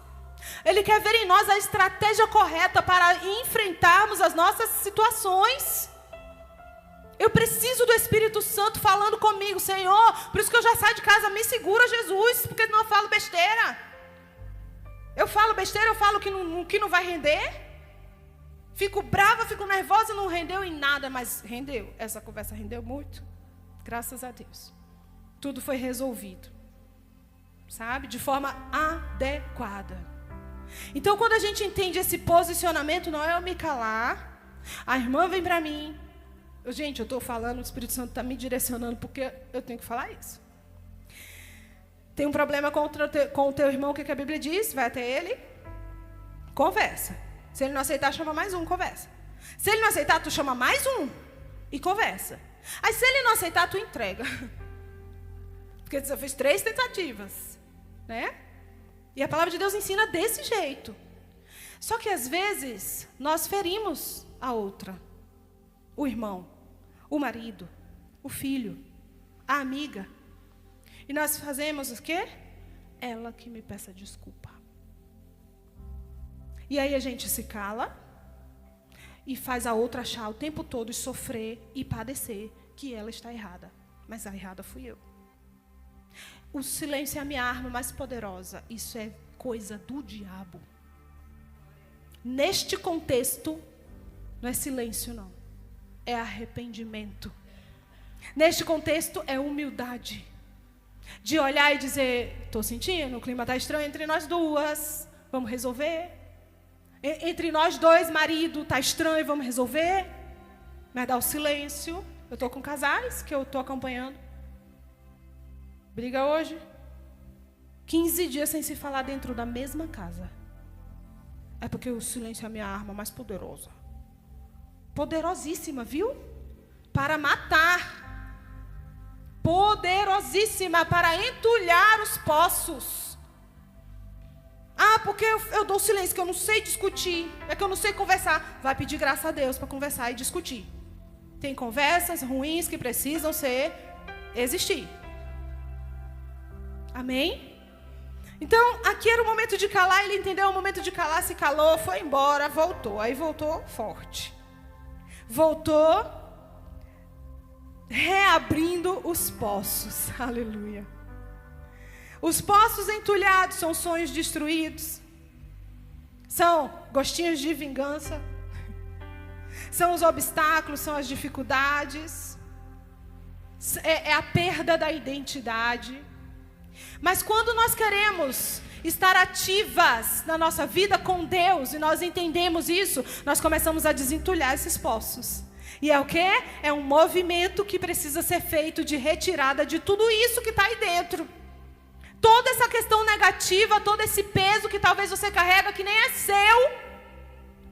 Ele quer ver em nós a estratégia correta para enfrentarmos as nossas situações. Eu preciso do Espírito Santo falando comigo, Senhor, por isso que eu já saio de casa, me segura, Jesus, porque senão eu falo besteira. Eu falo besteira, eu falo que não vai render. Fico brava, fico nervosa, não rendeu em nada, mas rendeu. Essa conversa rendeu muito. Graças a Deus. Tudo foi resolvido. Sabe? De forma adequada. Então, quando a gente entende esse posicionamento, não é eu me calar. A irmã vem para mim. Gente, eu estou falando, o Espírito Santo está me direcionando, porque eu tenho que falar isso. Tem um problema com o teu irmão, o que a Bíblia diz? Vai até ele, conversa. Se ele não aceitar, chama mais um, conversa. Se ele não aceitar, tu chama mais um e conversa. Aí se ele não aceitar, tu entrega. Porque você fez 3 tentativas, né? E a palavra de Deus ensina desse jeito. Só que às vezes nós ferimos a outra. O irmão, o marido, o filho, a amiga. E nós fazemos o quê? Ela que me peça desculpa. E aí a gente se cala e faz a outra achar o tempo todo e sofrer e padecer que ela está errada. Mas a errada fui eu. O silêncio é a minha arma mais poderosa. Isso é coisa do diabo. Neste contexto, não é silêncio, não. É arrependimento. Neste contexto, é humildade. De olhar e dizer, estou sentindo, o clima está estranho entre nós duas, vamos resolver. Entre nós dois, marido, está estranho, vamos resolver. Mas dá o silêncio. Eu estou com casais que eu estou acompanhando. Briga hoje. 15 dias sem se falar dentro da mesma casa. É porque o silêncio é a minha arma mais poderosa. Poderosíssima, viu? Para matar. Poderosíssima para entulhar os poços. Ah, porque eu dou silêncio, que eu não sei discutir. É que eu não sei conversar. Vai pedir graça a Deus para conversar e discutir. Tem conversas ruins que precisam existir. Amém? Então, aqui era o momento de calar, ele entendeu o momento de calar, se calou, foi embora, voltou. Aí voltou forte. Voltou reabrindo os poços. Aleluia. Os poços entulhados são sonhos destruídos. São gostinhos de vingança. São os obstáculos, são as dificuldades. É a perda da identidade. Mas quando nós queremos estar ativas na nossa vida com Deus, e nós entendemos isso, nós começamos a desentulhar esses poços. E é o quê? É um movimento que precisa ser feito de retirada de tudo isso que está aí dentro. Toda essa questão negativa, todo esse peso que talvez você carrega, que nem é seu,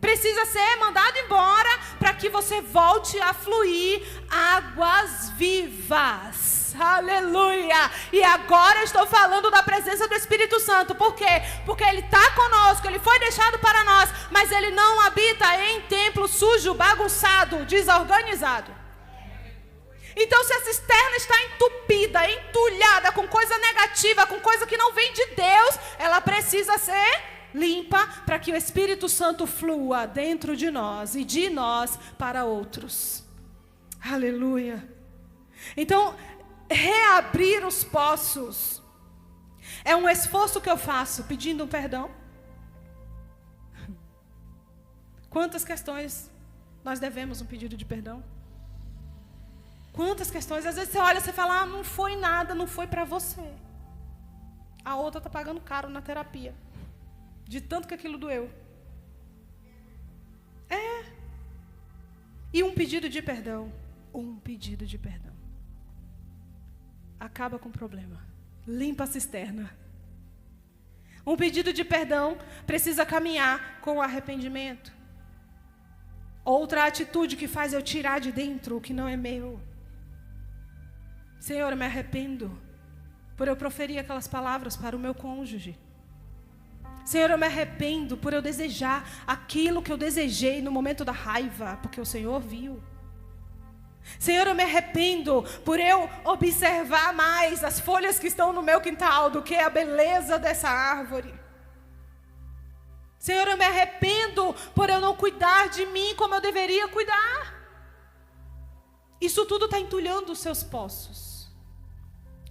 precisa ser mandado embora para que você volte a fluir águas vivas. Aleluia! E agora eu estou falando da presença do Espírito Santo. Por quê? Porque Ele está conosco, Ele foi deixado para nós, mas Ele não habita em templo sujo, bagunçado, desorganizado. Então, se a cisterna está entupida, entulhada com coisa negativa, com coisa que não vem de Deus, ela precisa ser limpa para que o Espírito Santo flua dentro de nós e de nós para outros. Aleluia. Então, reabrir os poços é um esforço que eu faço pedindo perdão. Quantas questões nós devemos um pedido de perdão? Quantas questões, às vezes você olha e você fala, ah, não foi nada, não foi para você. A outra está pagando caro na terapia, de tanto que aquilo doeu. E um pedido de perdão, acaba com o problema, limpa a cisterna. Um pedido de perdão precisa caminhar com o arrependimento. Outra atitude que faz eu tirar de dentro o que não é meu. Senhor, eu me arrependo por eu proferir aquelas palavras para o meu cônjuge. Senhor, eu me arrependo por eu desejar aquilo que eu desejei no momento da raiva, porque o Senhor viu. Senhor, eu me arrependo por eu observar mais as folhas que estão no meu quintal do que a beleza dessa árvore. Senhor, eu me arrependo por eu não cuidar de mim como eu deveria cuidar. Isso tudo está entulhando os seus poços.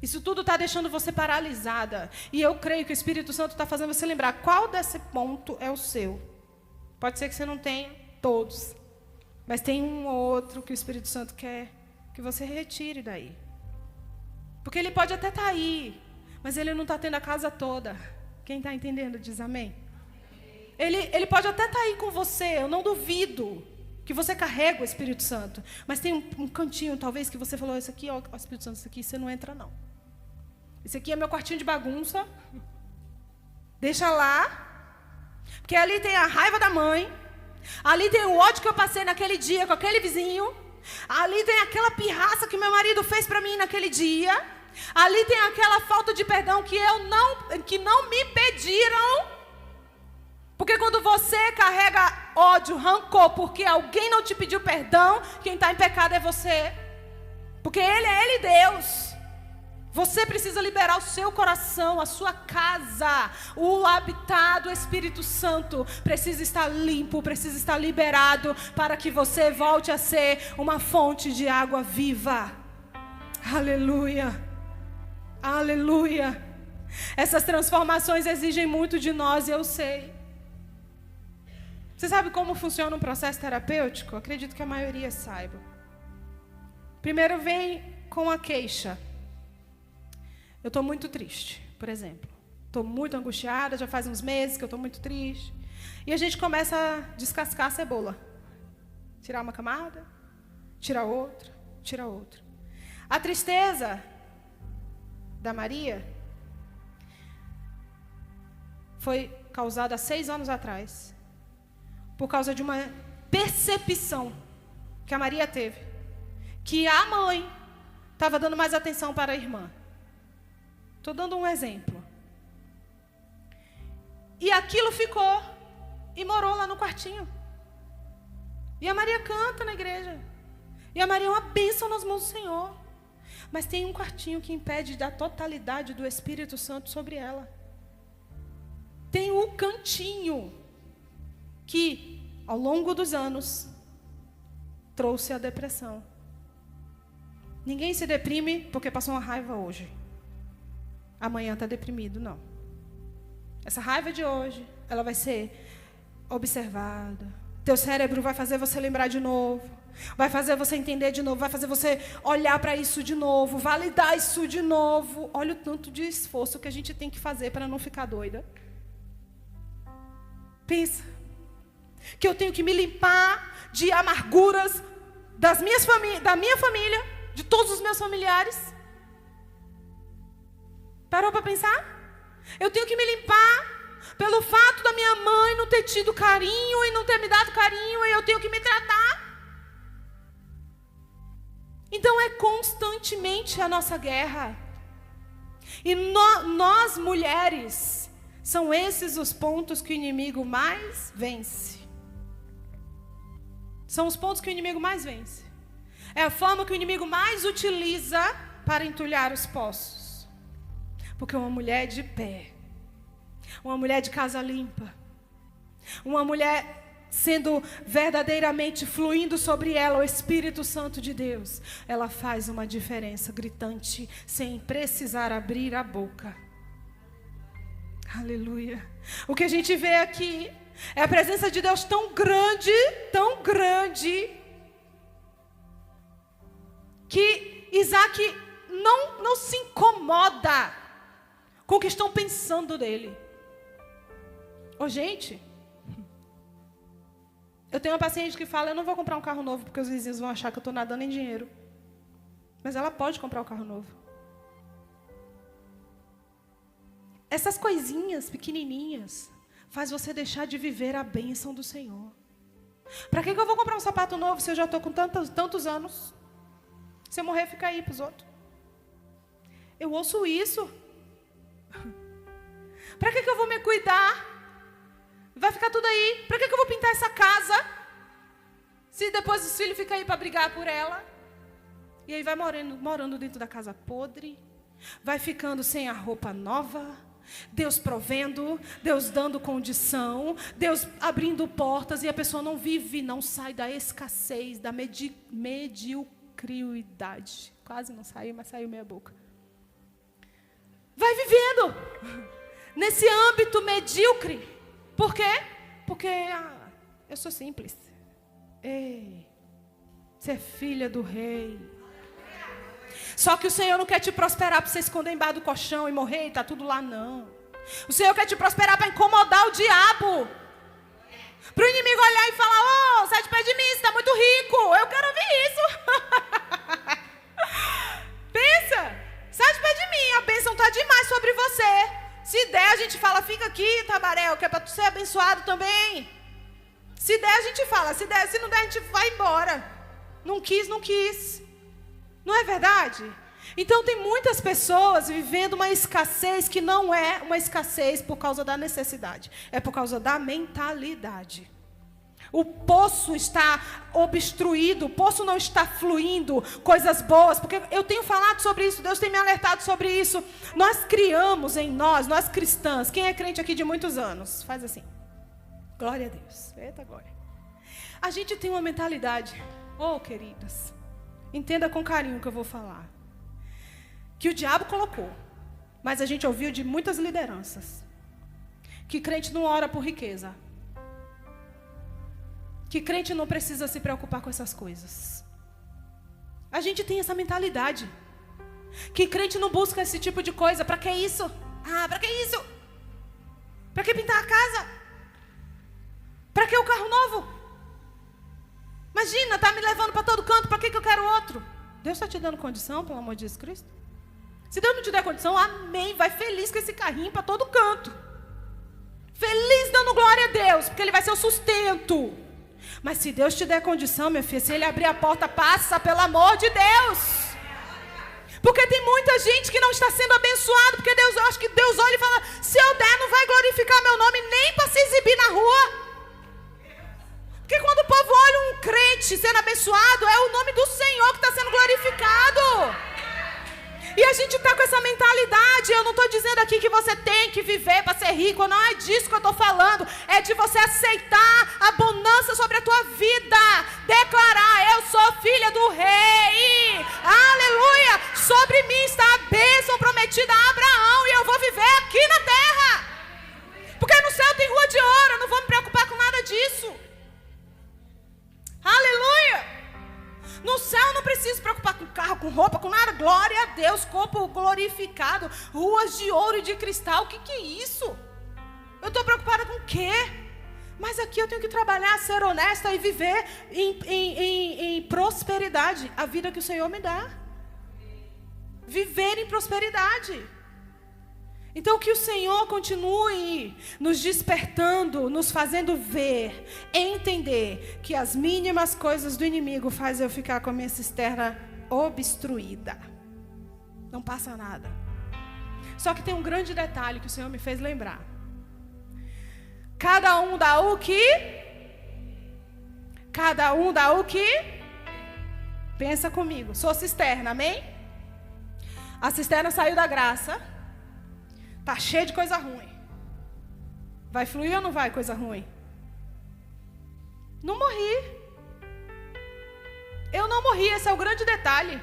Isso tudo está deixando você paralisada. E eu creio que o Espírito Santo está fazendo você lembrar qual desse ponto é o seu. Pode ser que você não tenha todos. Mas tem um ou outro que o Espírito Santo quer que você retire daí. Porque ele pode até estar aí, mas ele não está tendo a casa toda. Quem está entendendo diz amém. Ele pode até estar aí com você, eu não duvido que você carrega o Espírito Santo. Mas tem um cantinho, talvez, que você falou, isso aqui, ó, o Espírito Santo, isso aqui você não entra não. Esse aqui é meu quartinho de bagunça. Deixa lá. Porque ali tem a raiva da mãe. Ali tem o ódio que eu passei naquele dia com aquele vizinho. Ali tem aquela pirraça que meu marido fez para mim naquele dia. Ali tem aquela falta de perdão que não me pediram. Porque quando você carrega ódio, rancor, porque alguém não te pediu perdão, quem está em pecado é você. Porque Ele, Deus. Você precisa liberar o seu coração, a sua casa, o habitat do Espírito Santo precisa estar limpo, precisa estar liberado para que você volte a ser uma fonte de água viva. Aleluia, aleluia. Essas transformações exigem muito de nós, eu sei. Você sabe como funciona um processo terapêutico? Acredito que a maioria saiba. Primeiro vem com a queixa. Eu estou muito triste, por exemplo. Estou muito angustiada, já faz uns meses que eu estou muito triste. E a gente começa a descascar a cebola. Tirar uma camada, tirar outra, tirar outra. A tristeza da Maria foi causada há 6 anos atrás, por causa de uma percepção que a Maria teve, que a mãe estava dando mais atenção para a irmã. Estou dando um exemplo. E aquilo ficou e morou lá no quartinho. E a Maria canta na igreja. E a Maria é uma bênção nas mãos do Senhor. Mas tem um quartinho que impede da totalidade do Espírito Santo sobre ela. Tem um cantinho que, ao longo dos anos, trouxe a depressão. Ninguém se deprime porque passou uma raiva hoje. Amanhã está deprimido, não. Essa raiva de hoje, ela vai ser observada. Teu cérebro vai fazer você lembrar de novo. Vai fazer você entender de novo. Vai fazer você olhar para isso de novo. Validar isso de novo. Olha o tanto de esforço que a gente tem que fazer para não ficar doida. Pensa. Que eu tenho que me limpar de amarguras da minha família, de todos os meus familiares. Parou para pensar? Eu tenho que me limpar pelo fato da minha mãe não ter tido carinho e não ter me dado carinho, e eu tenho que me tratar. Então é constantemente a nossa guerra. E nós mulheres, são esses os pontos que o inimigo mais vence. São os pontos que o inimigo mais vence. É a forma que o inimigo mais utiliza para entulhar os poços. Porque uma mulher de pé, uma mulher de casa limpa, uma mulher sendo verdadeiramente fluindo sobre ela o Espírito Santo de Deus, ela faz uma diferença gritante, sem precisar abrir a boca. Aleluia. O que a gente vê aqui é a presença de Deus tão grande, que Isaac não se incomoda com o que estão pensando dele. Ô, gente, eu tenho uma paciente que fala: eu não vou comprar um carro novo porque os vizinhos vão achar que eu estou nadando em dinheiro. Mas ela pode comprar um carro novo. Essas coisinhas pequenininhas faz você deixar de viver a bênção do Senhor. Para que eu vou comprar um sapato novo se eu já estou com tantos anos? Se eu morrer, fica aí para os outros. Eu ouço isso. Para que eu vou me cuidar? Vai ficar tudo aí. Para que eu vou pintar essa casa? Se depois os filhos ficam aí para brigar por ela. E aí vai morando dentro da casa podre. Vai ficando sem a roupa nova. Deus provendo, Deus dando condição, Deus abrindo portas, e a pessoa não vive, não sai da escassez, da mediocridade. Quase não saiu, mas saiu meia boca. Vai vivendo nesse âmbito medíocre. Por quê? Porque eu sou simples. Ei, você é filha do rei. Só que o Senhor não quer te prosperar para você esconder embaixo do colchão e morrer e tá tudo lá, não. O Senhor quer te prosperar para incomodar o diabo. Para o inimigo olhar e falar: sai de perto de mim, você está muito rico. Eu quero ouvir isso. Pensa, sai de perto de mim, a bênção está demais sobre você. Se der, a gente fala: fica aqui, Tabaréu, que é para tu ser abençoado também. Se der, a gente fala. Se não der, a gente vai embora. Não quis, não quis. Não é verdade? Então tem muitas pessoas vivendo uma escassez que não é uma escassez por causa da necessidade. É por causa da mentalidade. O poço está obstruído, o poço não está fluindo coisas boas. Porque eu tenho falado sobre isso, Deus tem me alertado sobre isso. Nós criamos em nós cristãs. Quem é crente aqui de muitos anos? Faz assim. Glória a Deus. Eita glória. A gente tem uma mentalidade, queridas, entenda com carinho o que eu vou falar, que o diabo colocou. Mas a gente ouviu de muitas lideranças que crente não ora por riqueza, que crente não precisa se preocupar com essas coisas. A gente tem essa mentalidade, que crente não busca esse tipo de coisa. Para que isso? Para que isso? Para que pintar a casa? Para que o carro novo? Imagina, tá me levando para todo canto, para que eu quero outro? Deus está te dando condição, pelo amor de Jesus Cristo? Se Deus não te der condição, amém, vai feliz com esse carrinho para todo canto. Feliz dando glória a Deus, porque Ele vai ser o sustento. Mas se Deus te der condição, minha filha, se Ele abrir a porta, passa, pelo amor de Deus. Porque tem muita gente que não está sendo abençoada, porque Deus, eu acho que Deus olha e fala, se eu der, não vai glorificar meu nome nem para se exibir na rua. Porque quando o povo olha um crente sendo abençoado, é o nome do Senhor que está sendo glorificado. E a gente está com essa mentalidade. Eu não estou dizendo aqui que você tem que viver para ser rico. Não é disso que eu estou falando. É de você aceitar a bonança sobre a tua vida. Declarar, eu sou filha do rei. Aleluia. Sobre mim está a bênção prometida a Abraão. E eu vou viver aqui na terra. Porque no céu tem rua de ouro. Eu não vou me preocupar com nada disso. Aleluia. No céu eu não preciso se preocupar com carro, com roupa, com nada. Glória a Deus, corpo glorificado, ruas de ouro e de cristal. O que é isso? Eu estou preocupada com o quê? Mas aqui eu tenho que trabalhar, ser honesta e viver em prosperidade. A vida que o Senhor me dá. Viver em prosperidade. Então que o Senhor continue nos despertando, nos fazendo ver, entender que as mínimas coisas do inimigo fazem eu ficar com a minha cisterna obstruída. Não passa nada. Só que tem um grande detalhe que o Senhor me fez lembrar. Cada um dá o que? Cada um dá o que? Pensa comigo. Sou cisterna, amém? A cisterna saiu da graça. Está cheio de coisa ruim. Vai fluir ou não vai coisa ruim? Não morri. Eu não morri, esse é o grande detalhe.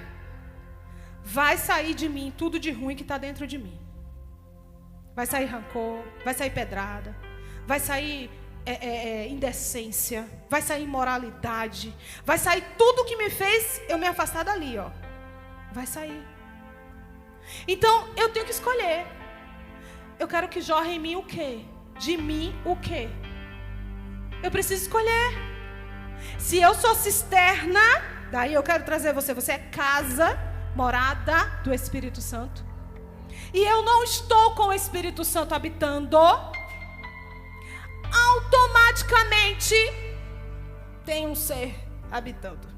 Vai sair de mim tudo de ruim que está dentro de mim. Vai sair rancor, vai sair pedrada, vai sair indecência, vai sair imoralidade, vai sair tudo que me fez eu me afastar dali, ó. Vai sair. Então eu tenho que escolher. Eu quero que jorre em mim o quê? De mim o quê? Eu preciso escolher. Se eu sou cisterna, daí eu quero trazer você. Você é casa, morada do Espírito Santo. E eu não estou com o Espírito Santo habitando. Automaticamente tem um ser habitando.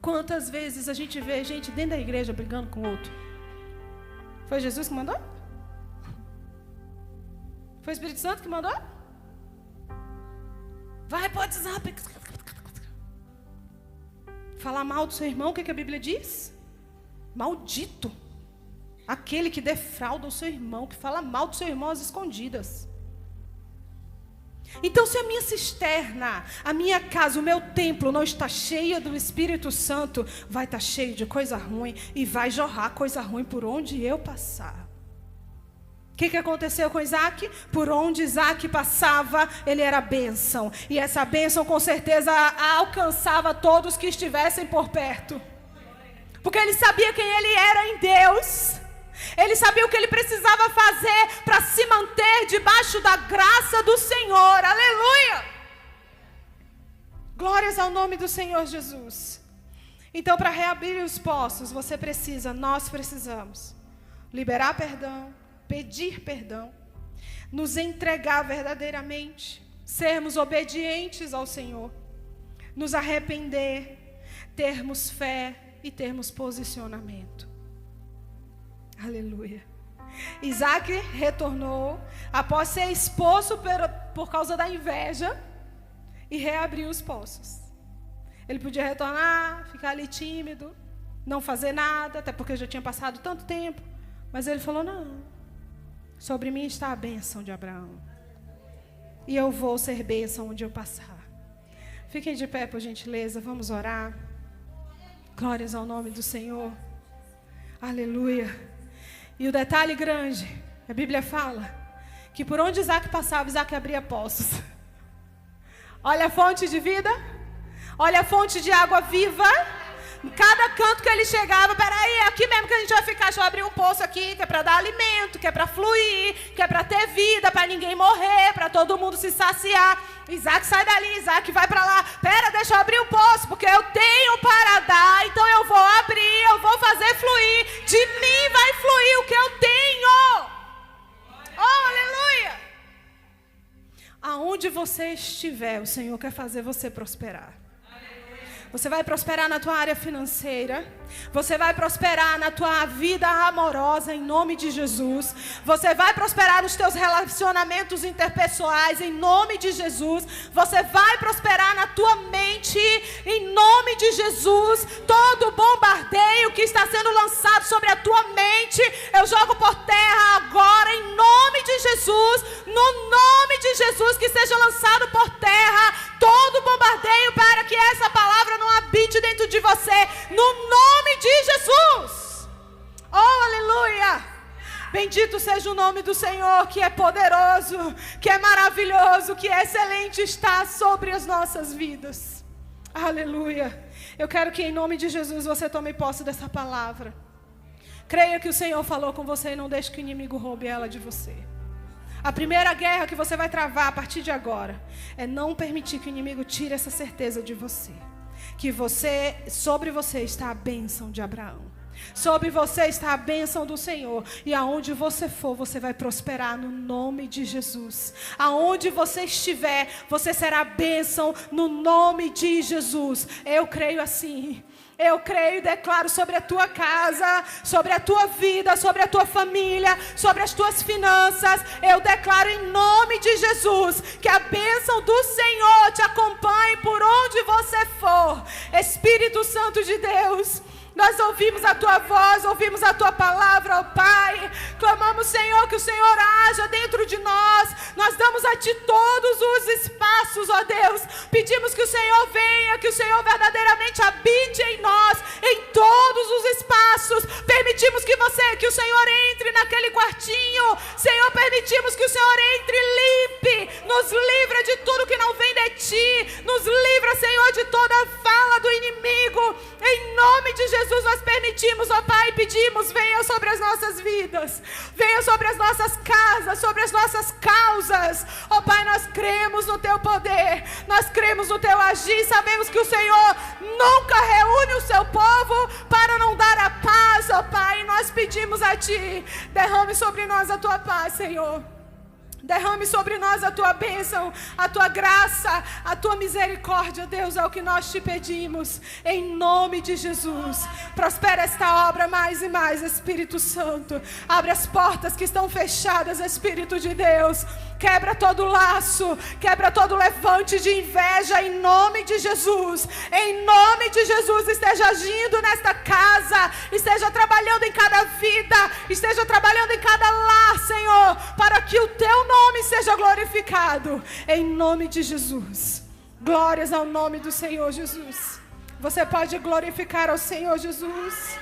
Quantas vezes a gente vê gente dentro da igreja brigando com o outro? Foi Jesus que mandou? Foi o Espírito Santo que mandou? Vai pro WhatsApp. Falar mal do seu irmão, o que a Bíblia diz? Maldito. Aquele que defrauda o seu irmão, que fala mal do seu irmão às escondidas. Então, se a minha cisterna, a minha casa, o meu templo não está cheia do Espírito Santo, vai estar cheio de coisa ruim e vai jorrar coisa ruim por onde eu passar. O que aconteceu com Isaac? Por onde Isaac passava, ele era bênção. E essa bênção com certeza alcançava todos que estivessem por perto. Porque ele sabia quem ele era em Deus. Ele sabia o que ele precisava fazer para se manter debaixo da graça do Senhor. Aleluia! Glórias ao nome do Senhor Jesus. Então, para reabrir os poços, nós precisamos liberar perdão, pedir perdão, nos entregar verdadeiramente, sermos obedientes ao Senhor, nos arrepender, termos fé e termos posicionamento. Aleluia. Isaac retornou após ser exposto por causa da inveja e reabriu os poços. Ele podia retornar, ficar ali tímido, não fazer nada, até porque já tinha passado tanto tempo, mas ele falou, não. Sobre mim está a bênção de Abraão. E eu vou ser bênção onde eu passar. Fiquem de pé, por gentileza. Vamos orar. Glórias ao nome do Senhor. Aleluia. E o detalhe grande, a Bíblia fala, que por onde Isaac passava, Isaac abria poços. Olha a fonte de vida, olha a fonte de água viva. Em cada canto que ele chegava, peraí, é aqui mesmo que a gente vai ficar, deixa eu abrir um poço aqui, que é para dar alimento, que é para fluir, que é para ter vida, para ninguém morrer, para todo mundo se saciar. Isaac sai dali, Isaac vai para lá, deixa eu abrir um poço, porque eu tenho para dar, então eu vou abrir, eu vou fazer fluir, de mim vai fluir o que eu tenho. Oh, aleluia! Aonde você estiver, o Senhor quer fazer você prosperar. Você vai prosperar na tua área financeira. Você vai prosperar na tua vida amorosa, em nome de Jesus. Você vai prosperar nos teus relacionamentos interpessoais, em nome de Jesus. Você vai prosperar na tua mente, em nome de Jesus. Todo bombardeio que está sendo lançado sobre a tua mente, eu jogo por terra agora, em nome de Jesus. No nome de Jesus, que seja lançado por terra todo bombardeio, para que essa palavra não habite dentro de você, no nome de Jesus. Oh, aleluia! Bendito seja o nome do Senhor, que é poderoso, que é maravilhoso, que é excelente, está sobre as nossas vidas. Aleluia! Eu quero que em nome de Jesus você tome posse dessa palavra. Creia que o Senhor falou com você e não deixe que o inimigo roube ela de você. A primeira guerra que você vai travar a partir de agora é não permitir que o inimigo tire essa certeza de você. Que sobre você está a bênção de Abraão. Sobre você está a bênção do Senhor. E aonde você for, você vai prosperar no nome de Jesus. Aonde você estiver, você será bênção no nome de Jesus. Eu creio assim. Eu creio e declaro sobre a tua casa, sobre a tua vida, sobre a tua família, sobre as tuas finanças. Eu declaro em nome de Jesus que a bênção do Senhor te acompanhe por onde você for. Espírito Santo de Deus, nós ouvimos a tua voz, ouvimos a tua palavra, ó Pai. Clamamos, Senhor, que o Senhor haja dentro de nós. Nós damos a ti todos os espaços, ó Deus. Pedimos que o Senhor venha, que o Senhor verdadeiramente habite em nós, em todos os espaços. Permitimos que o Senhor entre naquele quartinho. Senhor, permitimos que o Senhor entre e limpe. Nos livra de tudo que não vem de ti. Nos livra, Senhor, de toda fala do inimigo. Em nome de Jesus nós permitimos, ó Pai, pedimos, venha sobre as nossas vidas, venha sobre as nossas casas, sobre as nossas causas. Ó Pai, nós cremos no teu poder, nós cremos no teu agir, sabemos que o Senhor nunca reúne o seu povo para não dar a paz, ó Pai, e nós pedimos a ti, derrame sobre nós a tua paz, Senhor. Derrame sobre nós a tua bênção, a tua graça, a tua misericórdia, Deus, é o que nós te pedimos, em nome de Jesus. Prospera esta obra mais e mais, Espírito Santo. Abre as portas que estão fechadas, Espírito de Deus. Quebra todo laço, quebra todo levante de inveja, em nome de Jesus. Em nome de Jesus, esteja agindo nesta casa, esteja trabalhando em cada vida, esteja trabalhando em cada lar, Senhor, para que o teu nome seja glorificado, em nome de Jesus. Glórias ao nome do Senhor Jesus. Você pode glorificar ao Senhor Jesus.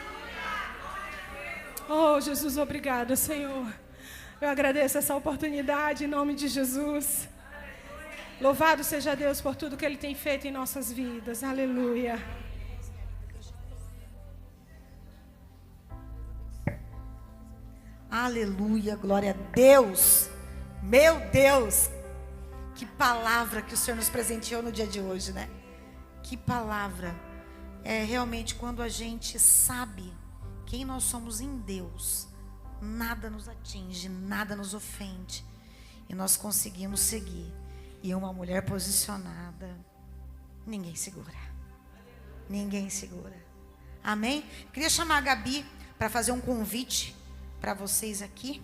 Oh, Jesus, obrigada, Senhor. Eu agradeço essa oportunidade em nome de Jesus. Louvado seja Deus por tudo que Ele tem feito em nossas vidas. Aleluia. Aleluia, glória a Deus. Meu Deus, que palavra que o Senhor nos presenteou no dia de hoje, né? Que palavra. É realmente quando a gente sabe quem nós somos em Deus, nada nos atinge, nada nos ofende. E nós conseguimos seguir. E uma mulher posicionada, ninguém segura. Ninguém segura. Amém? Queria chamar a Gabi para fazer um convite para vocês aqui.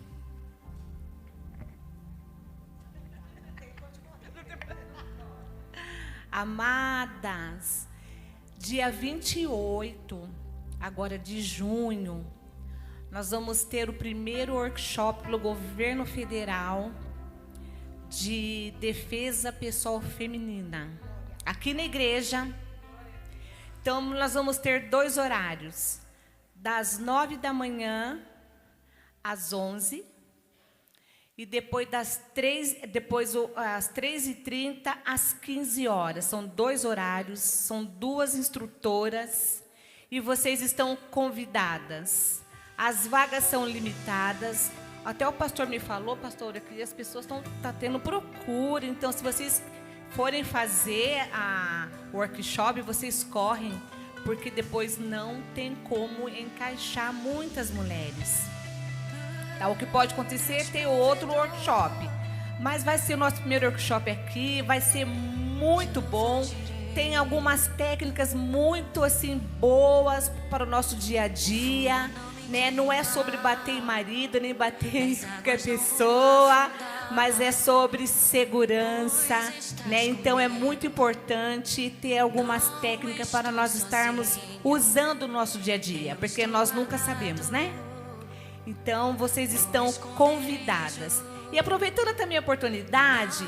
Amadas, dia 28, agora de junho, nós vamos ter o primeiro workshop pelo governo federal de defesa pessoal feminina, aqui na igreja. Então, nós vamos ter 2 horários, das 9 da manhã às 11h. E depois às 3h30 às 15h. São 2 horários, são 2 instrutoras. E vocês estão convidadas. As vagas são limitadas. Até o pastor me falou, pastora, que as pessoas estão tendo procura. Então, se vocês forem fazer a workshop, vocês correm, porque depois não tem como encaixar muitas mulheres. Tá? O que pode acontecer é ter outro workshop. Mas vai ser o nosso primeiro workshop aqui, vai ser muito bom. Tem algumas técnicas muito assim boas para o nosso dia a dia, né? Não é sobre bater em marido, nem bater em qualquer pessoa, mas é sobre segurança, né? Então é muito importante ter algumas técnicas para nós estarmos usando no nosso dia a dia, porque nós nunca sabemos, né? Então, vocês estão convidadas. E aproveitando também a oportunidade,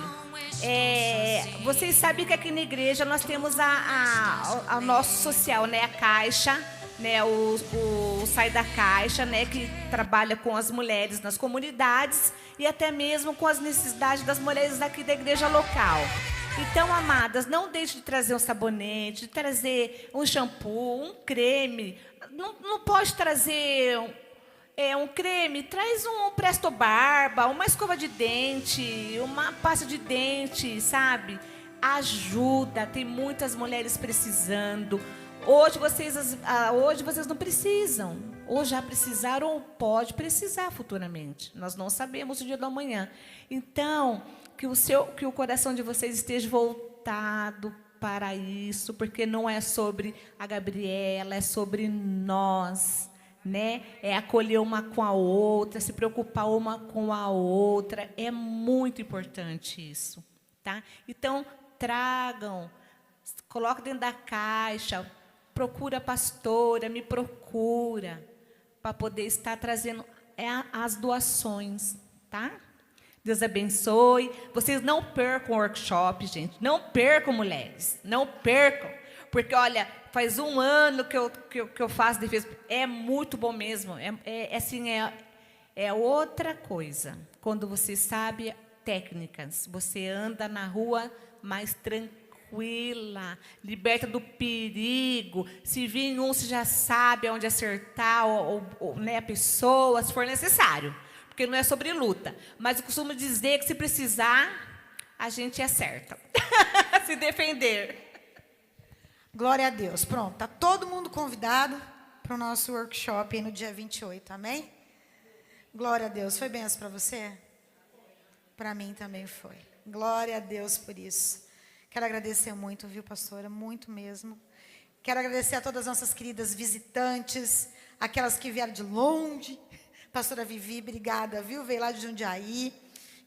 vocês sabem que aqui na igreja nós temos a nosso social, né? A Caixa, né? O Sai da Caixa, né? Que trabalha com as mulheres nas comunidades e até mesmo com as necessidades das mulheres aqui da igreja local. Então, amadas, não deixe de trazer um sabonete, de trazer um shampoo, um creme. Não pode trazer um creme, traz um Presto Barba, uma escova de dente, uma pasta de dente, sabe? Ajuda, tem muitas mulheres precisando. Hoje vocês não precisam, ou já precisaram, ou pode precisar futuramente. Nós não sabemos o dia da manhã. Então, que o coração de vocês esteja voltado para isso, porque não é sobre a Gabriela, é sobre nós. Né? É acolher uma com a outra, se preocupar uma com a outra. É muito importante isso, tá? Então, tragam, coloca dentro da caixa, procura a pastora, me procura, para poder estar trazendo as doações, tá? Deus abençoe. Vocês não percam o workshop, gente. Não percam, mulheres. Não percam. Porque, olha, faz 1 ano que eu faço defesa. É muito bom mesmo. É outra coisa. Quando você sabe técnicas, você anda na rua mais tranquila, liberta do perigo. Se vir você já sabe onde acertar né, a pessoa, se for necessário. Porque não é sobre luta. Mas eu costumo dizer que, se precisar, a gente acerta. Se defender. Glória a Deus. Pronto, está todo mundo convidado para o nosso workshop aí no dia 28, amém? Glória a Deus. Foi benção para você? Para mim também foi. Glória a Deus por isso. Quero agradecer muito, viu, pastora? Muito mesmo. Quero agradecer a todas as nossas queridas visitantes, aquelas que vieram de longe. Pastora Vivi, obrigada, viu? Veio lá de Jundiaí.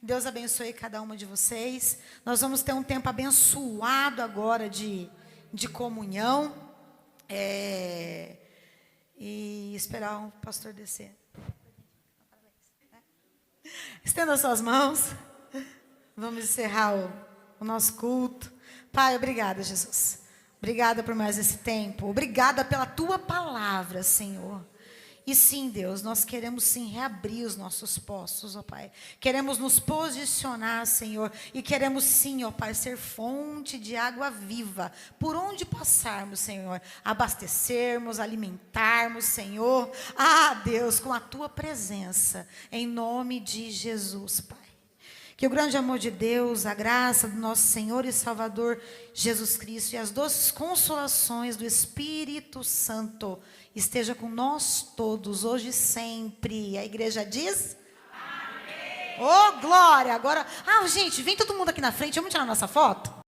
Deus abençoe cada uma de vocês. Nós vamos ter um tempo abençoado agora de comunhão, e esperar o pastor descer. Estenda suas mãos. Vamos encerrar o nosso culto. Pai, obrigada, Jesus. Obrigada por mais esse tempo. Obrigada pela tua palavra, Senhor. E sim, Deus, nós queremos sim reabrir os nossos poços, ó Pai. Queremos nos posicionar, Senhor. E queremos sim, ó Pai, ser fonte de água viva. Por onde passarmos, Senhor. Abastecermos, alimentarmos, Senhor. Ah, Deus, com a Tua presença. Em nome de Jesus, Pai. Que o grande amor de Deus, a graça do nosso Senhor e Salvador Jesus Cristo e as doces consolações do Espírito Santo esteja com nós todos, hoje e sempre. A igreja diz? Amém. Oh, glória! Agora, gente, vem todo mundo aqui na frente, vamos tirar nossa foto?